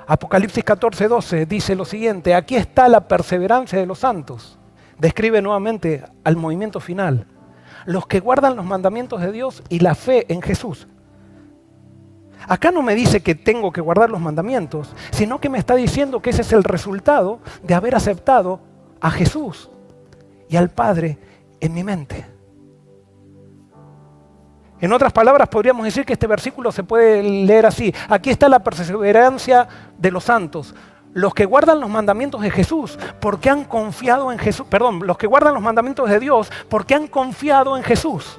Apocalipsis 14:12 dice lo siguiente: aquí está la perseverancia de los santos. Describe nuevamente al movimiento final. Los que guardan los mandamientos de Dios y la fe en Jesús. Acá no me dice que tengo que guardar los mandamientos, sino que me está diciendo que ese es el resultado de haber aceptado a Jesús y al Padre en mi mente. En otras palabras, podríamos decir que este versículo se puede leer así: aquí está la perseverancia de los santos, los que guardan los mandamientos de Jesús, porque han confiado en Jesús. Perdón, los que guardan los mandamientos de Dios, porque han confiado en Jesús.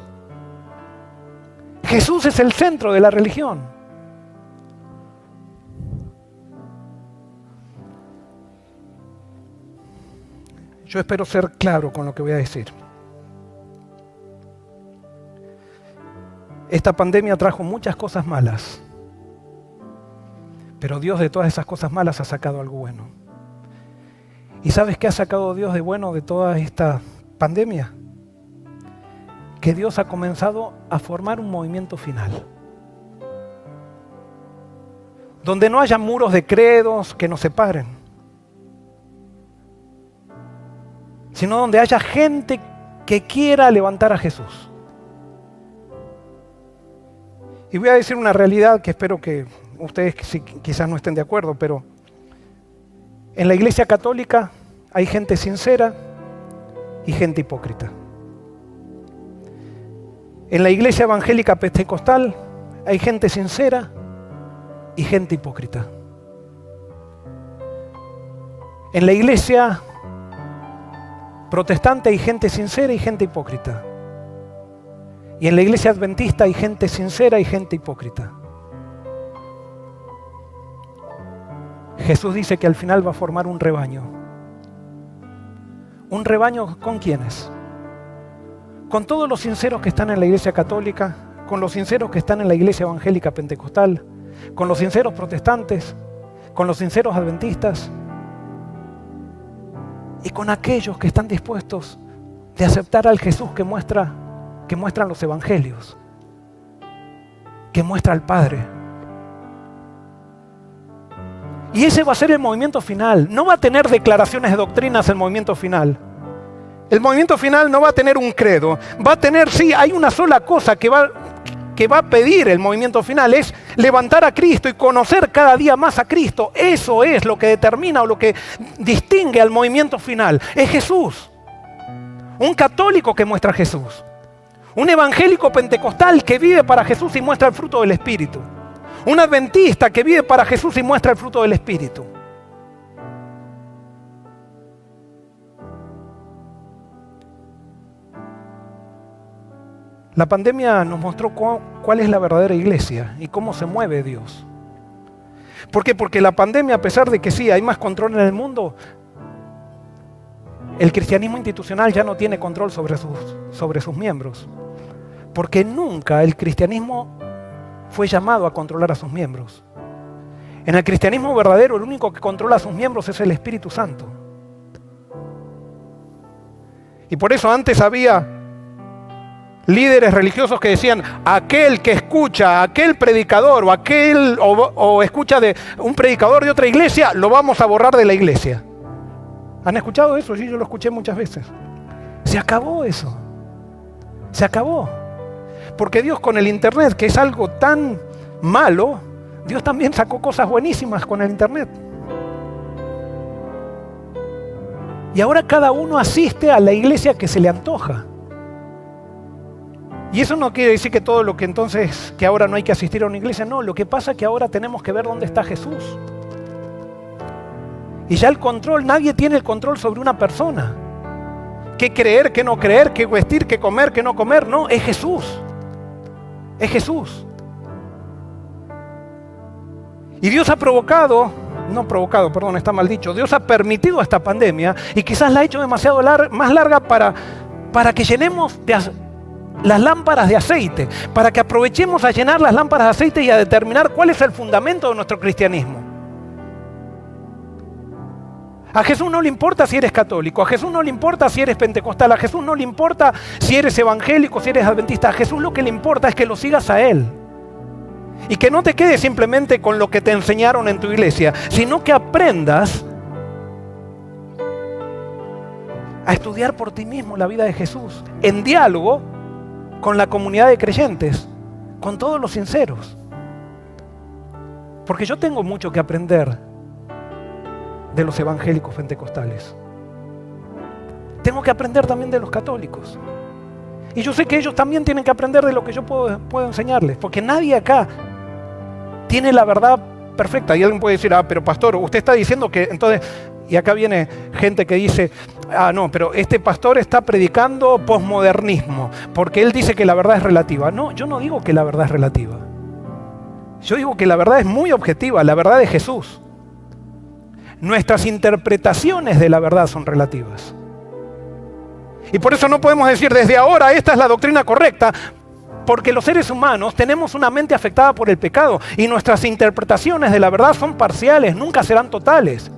Jesús es el centro de la religión. Yo espero ser claro con lo que voy a decir. Esta pandemia trajo muchas cosas malas, pero Dios de todas esas cosas malas ha sacado algo bueno. ¿Y sabes qué ha sacado Dios de bueno de toda esta pandemia? Que Dios ha comenzado a formar un movimiento final, donde no haya muros de credos que nos separen, sino donde haya gente que quiera levantar a Jesús. Y voy a decir una realidad que espero que ustedes quizás no estén de acuerdo, pero en la Iglesia Católica hay gente sincera y gente hipócrita. En la Iglesia Evangélica Pentecostal hay gente sincera y gente hipócrita. En la Iglesia Protestante hay gente sincera y gente hipócrita. Y en la Iglesia Adventista hay gente sincera y gente hipócrita. Jesús dice que al final va a formar un rebaño. ¿Un rebaño con quiénes? Con todos los sinceros que están en la Iglesia Católica, con los sinceros que están en la Iglesia Evangélica Pentecostal, con los sinceros protestantes, con los sinceros adventistas, y con aquellos que están dispuestos de aceptar al Jesús que muestran los evangelios, que muestra al Padre. Y ese va a ser el movimiento final. No va a tener declaraciones de doctrinas el movimiento final. El movimiento final no va a tener un credo. Va a tener, sí, hay una sola cosa que va a pedir el movimiento final, es levantar a Cristo y conocer cada día más a Cristo. Eso es lo que determina o lo que distingue al movimiento final. Es Jesús. Un católico que muestra a Jesús. Un evangélico pentecostal que vive para Jesús y muestra el fruto del Espíritu. Un adventista que vive para Jesús y muestra el fruto del Espíritu. La pandemia nos mostró cuál es la verdadera iglesia y cómo se mueve Dios. ¿Por qué? Porque la pandemia, a pesar de que sí, hay más control en el mundo, el cristianismo institucional ya no tiene control sobre sus miembros. Porque nunca el cristianismo fue llamado a controlar a sus miembros. En el cristianismo verdadero, el único que controla a sus miembros es el Espíritu Santo. Y por eso antes había líderes religiosos que decían: aquel que escucha a aquel predicador o escucha de un predicador de otra iglesia, lo vamos a borrar de la iglesia. ¿Han escuchado eso? Sí, yo lo escuché muchas veces. Se acabó eso. Se acabó. Porque Dios, con el internet, que es algo tan malo, Dios también sacó cosas buenísimas con el internet. Y ahora cada uno asiste a la iglesia que se le antoja. Y eso no quiere decir que todo lo que entonces, que ahora no hay que asistir a una iglesia. No, lo que pasa es que ahora tenemos que ver dónde está Jesús. Y ya el control, nadie tiene el control sobre una persona. ¿Qué creer, qué no creer, qué vestir, qué comer, qué no comer? No, es Jesús. Es Jesús. Y Dios ha está mal dicho. Dios ha permitido esta pandemia y quizás la ha hecho demasiado más larga para que llenemos las lámparas de aceite, para que aprovechemos a llenar las lámparas de aceite y a determinar cuál es el fundamento de nuestro cristianismo. A Jesús no le importa si eres católico, a Jesús no le importa si eres pentecostal, a Jesús no le importa si eres evangélico, si eres adventista. A Jesús lo que le importa es que lo sigas a Él. Y que no te quedes simplemente con lo que te enseñaron en tu iglesia, sino que aprendas a estudiar por ti mismo la vida de Jesús, en diálogo con la comunidad de creyentes, con todos los sinceros. Porque yo tengo mucho que aprender de los evangélicos pentecostales. Tengo que aprender también de los católicos. Y yo sé que ellos también tienen que aprender de lo que yo puedo enseñarles, porque nadie acá tiene la verdad perfecta. Y alguien puede decir: pero pastor, usted está diciendo que entonces... Y acá viene gente que dice: no, pero este pastor está predicando posmodernismo, porque él dice que la verdad es relativa. No, yo no digo que la verdad es relativa. Yo digo que la verdad es muy objetiva, la verdad de Jesús. Nuestras interpretaciones de la verdad son relativas. Y por eso no podemos decir desde ahora esta es la doctrina correcta, porque los seres humanos tenemos una mente afectada por el pecado y nuestras interpretaciones de la verdad son parciales, nunca serán totales.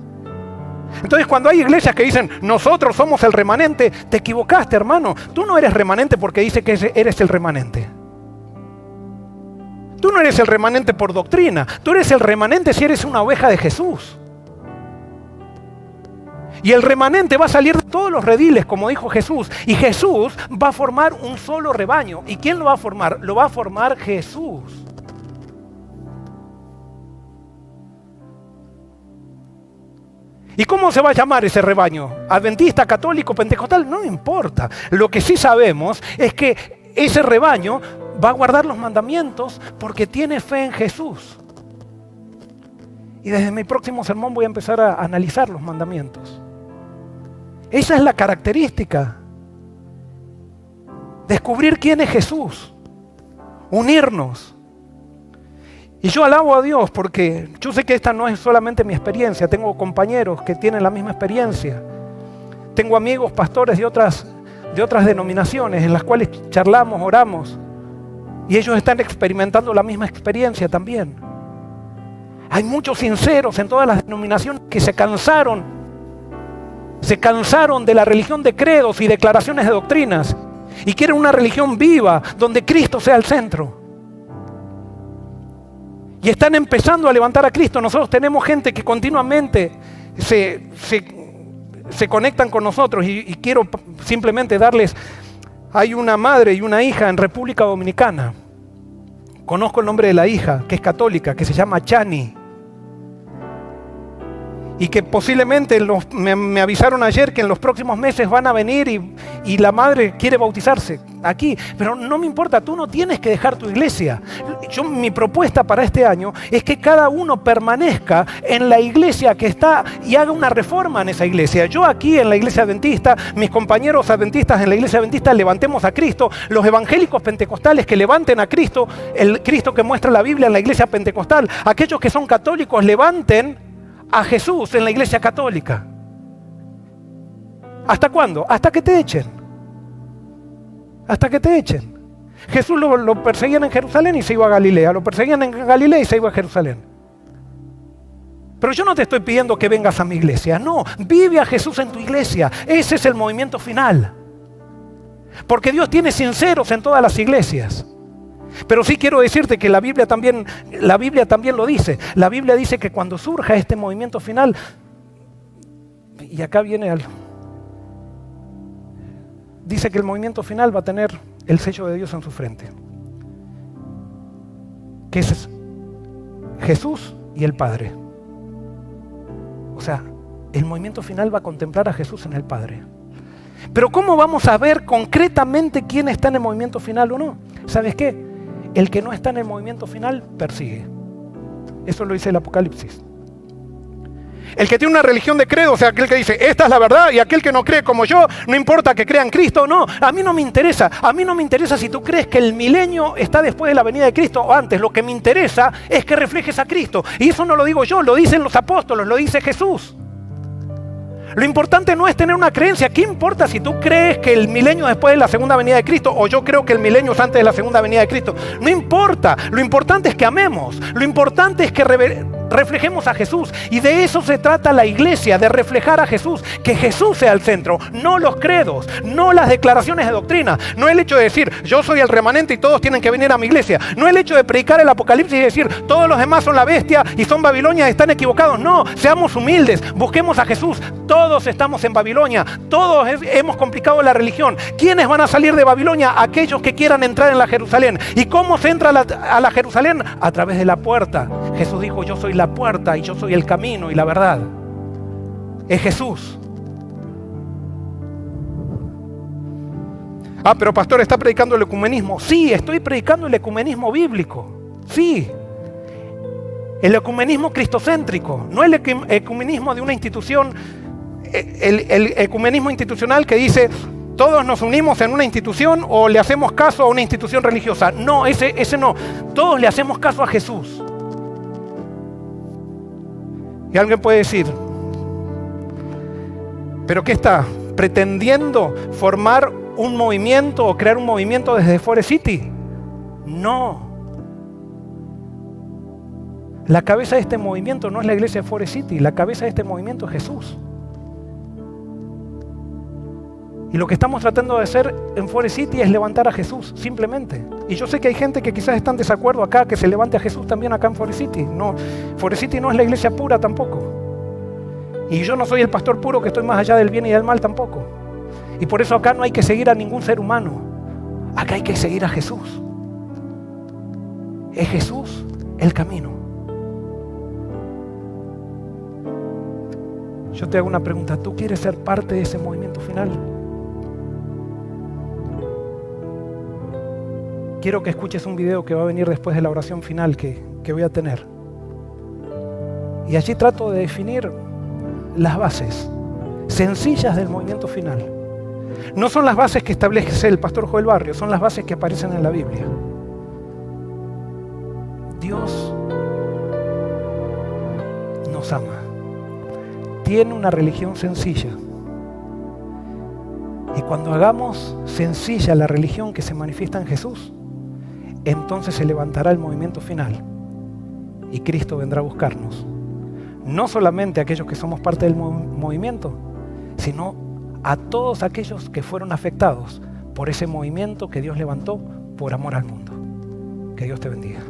Entonces, cuando hay iglesias que dicen nosotros somos el remanente, te equivocaste, hermano. Tú no eres remanente porque dice que eres el remanente. Tú no eres el remanente por doctrina. Tú eres el remanente si eres una oveja de Jesús. Y el remanente va a salir de todos los rediles, como dijo Jesús. Y Jesús va a formar un solo rebaño. ¿Y quién lo va a formar? Lo va a formar Jesús. ¿Y cómo se va a llamar ese rebaño? ¿Adventista, católico, pentecostal? No importa. Lo que sí sabemos es que ese rebaño va a guardar los mandamientos porque tiene fe en Jesús. Y desde mi próximo sermón voy a empezar a analizar los mandamientos. Esa es la característica. Descubrir quién es Jesús. Unirnos. Y yo alabo a Dios porque yo sé que esta no es solamente mi experiencia. Tengo compañeros que tienen la misma experiencia. Tengo amigos pastores de otras denominaciones en las cuales charlamos, oramos. Y ellos están experimentando la misma experiencia también. Hay muchos sinceros en todas las denominaciones que se cansaron de la religión de credos y declaraciones de doctrinas y quieren una religión viva donde Cristo sea el centro. Y están empezando a levantar a Cristo. Nosotros tenemos gente que continuamente se conectan con nosotros y quiero simplemente darles... Hay una madre y una hija en República Dominicana. Conozco el nombre de la hija, que es católica, que se llama Chani. Y que posiblemente me avisaron ayer que en los próximos meses van a venir y la madre quiere bautizarse aquí. Pero no me importa, tú no tienes que dejar tu iglesia. Mi propuesta para este año es que cada uno permanezca en la iglesia que está y haga una reforma en esa iglesia. Yo aquí en la iglesia adventista, mis compañeros adventistas en la iglesia adventista levantemos a Cristo. Los evangélicos pentecostales que levanten a Cristo, el Cristo que muestra la Biblia en la iglesia pentecostal. Aquellos que son católicos levanten a Jesús en la iglesia católica. ¿Hasta cuándo? Hasta que te echen. Hasta que te echen. Jesús lo perseguían en Jerusalén y se iba a Galilea. Lo perseguían en Galilea y se iba a Jerusalén. Pero yo no te estoy pidiendo que vengas a mi iglesia. No, vive a Jesús en tu iglesia. Ese es el movimiento final. Porque Dios tiene sinceros en todas las iglesias. Pero sí quiero decirte que la Biblia también lo dice. La Biblia dice que cuando surja este movimiento final, y acá viene algo, dice que el movimiento final va a tener el sello de Dios en su frente. Que es Jesús y el Padre. O sea, el movimiento final va a contemplar a Jesús en el Padre. Pero ¿cómo vamos a ver concretamente quién está en el movimiento final o no? ¿Sabes qué? El que no está en el movimiento final persigue. Eso lo dice el Apocalipsis. El que tiene una religión de credo, o sea, aquel que dice, esta es la verdad, y aquel que no cree como yo, no importa que crea en Cristo o no, a mí no me interesa. A mí no me interesa si tú crees que el milenio está después de la venida de Cristo o antes. Lo que me interesa es que reflejes a Cristo. Y eso no lo digo yo, lo dicen los apóstoles, lo dice Jesús. Lo importante no es tener una creencia. ¿Qué importa si tú crees que el milenio es después de la segunda venida de Cristo o yo creo que el milenio es antes de la segunda venida de Cristo? No importa. Lo importante es que amemos. Lo importante es que reflejemos a Jesús. Y de eso se trata la iglesia, de reflejar a Jesús. Que Jesús sea el centro, no los credos, no las declaraciones de doctrina. No el hecho de decir, yo soy el remanente y todos tienen que venir a mi iglesia. No el hecho de predicar el Apocalipsis y decir, todos los demás son la bestia y son Babilonia y están equivocados. No, seamos humildes, busquemos a Jesús. Todos estamos en Babilonia, todos hemos complicado la religión. ¿Quiénes van a salir de Babilonia? Aquellos que quieran entrar en la Jerusalén. ¿Y cómo se entra a la Jerusalén? A través de la puerta. Jesús dijo, yo soy la puerta y yo soy el camino y la verdad. Es Jesús. Ah, pero pastor, ¿está predicando el ecumenismo? Sí, estoy predicando el ecumenismo bíblico. Sí. El ecumenismo cristocéntrico, no el ecumenismo de una institución, el ecumenismo institucional que dice todos nos unimos en una institución o le hacemos caso a una institución religiosa. No, ese no. Todos le hacemos caso a Jesús. Y alguien puede decir, ¿pero qué está? ¿Pretendiendo formar un movimiento o crear un movimiento desde Forest City? No. La cabeza de este movimiento no es la iglesia de Forest City, la cabeza de este movimiento es Jesús. Y lo que estamos tratando de hacer en Forest City es levantar a Jesús, simplemente. Y yo sé que hay gente que quizás está en desacuerdo acá, que se levante a Jesús también acá en Forest City. No, Forest City no es la iglesia pura tampoco. Y yo no soy el pastor puro que estoy más allá del bien y del mal tampoco. Y por eso acá no hay que seguir a ningún ser humano. Acá hay que seguir a Jesús. Es Jesús el camino. Yo te hago una pregunta, ¿tú quieres ser parte de ese movimiento final? Quiero que escuches un video que va a venir después de la oración final que voy a tener. Y allí trato de definir las bases sencillas del movimiento final. No son las bases que establece el pastor Joel Barrio, son las bases que aparecen en la Biblia. Dios nos ama. Tiene una religión sencilla. Y cuando hagamos sencilla la religión que se manifiesta en Jesús, entonces se levantará el movimiento final y Cristo vendrá a buscarnos. No solamente a aquellos que somos parte del movimiento, sino a todos aquellos que fueron afectados por ese movimiento que Dios levantó por amor al mundo. Que Dios te bendiga.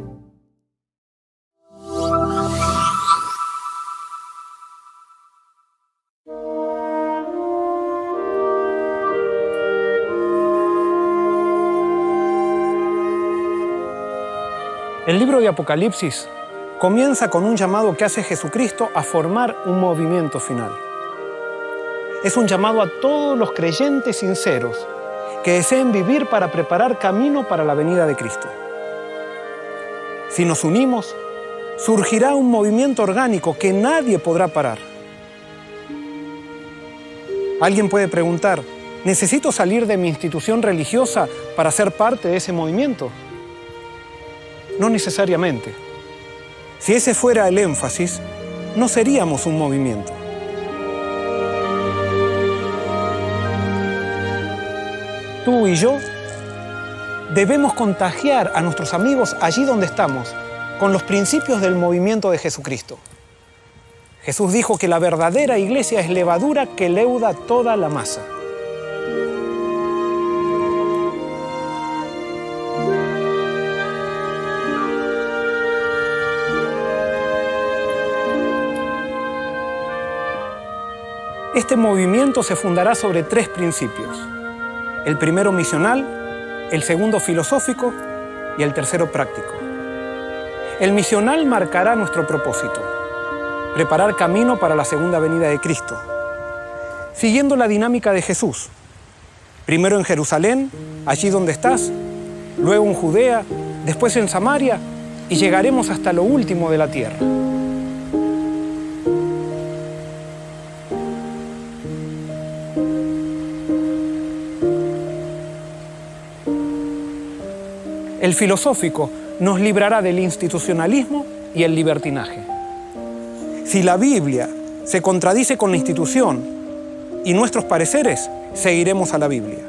El libro de Apocalipsis comienza con un llamado que hace Jesucristo a formar un movimiento final. Es un llamado a todos los creyentes sinceros que deseen vivir para preparar camino para la venida de Cristo. Si nos unimos, surgirá un movimiento orgánico que nadie podrá parar. Alguien puede preguntar, ¿necesito salir de mi institución religiosa para ser parte de ese movimiento? No necesariamente. Si ese fuera el énfasis, no seríamos un movimiento. tú y yo, debemos contagiar a nuestros amigos allí donde estamos con los principios del movimiento de Jesucristo. Jesús dijo que la verdadera iglesia es levadura que leuda toda la masa. Este movimiento se fundará sobre 3 principios. El primero misional, el segundo filosófico y el tercero práctico. El misional marcará nuestro propósito: preparar camino para la segunda venida de Cristo, siguiendo la dinámica de Jesús. Primero en Jerusalén, allí donde estás, luego en Judea, después en Samaria y llegaremos hasta lo último de la tierra. El filosófico nos librará del institucionalismo y el libertinaje. Si la Biblia se contradice con la institución y nuestros pareceres, seguiremos a la Biblia.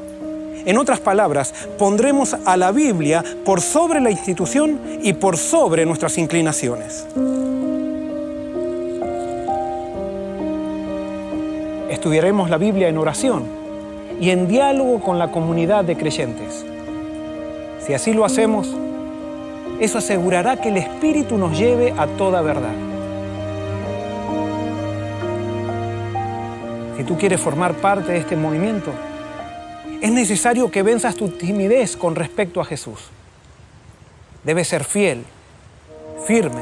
En otras palabras, pondremos a la Biblia por sobre la institución y por sobre nuestras inclinaciones. Estudiaremos la Biblia en oración y en diálogo con la comunidad de creyentes. Si así lo hacemos, eso asegurará que el Espíritu nos lleve a toda verdad. Si tú quieres formar parte de este movimiento, es necesario que venzas tu timidez con respecto a Jesús. Debes ser fiel, firme,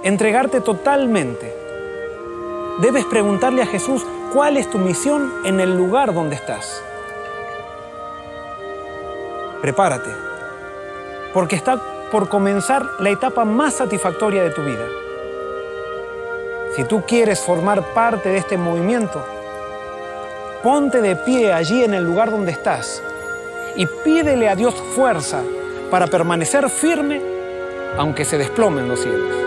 entregarte totalmente. Debes preguntarle a Jesús cuál es tu misión en el lugar donde estás. Prepárate, porque está por comenzar la etapa más satisfactoria de tu vida. Si tú quieres formar parte de este movimiento, ponte de pie allí en el lugar donde estás y pídele a Dios fuerza para permanecer firme aunque se desplomen los cielos.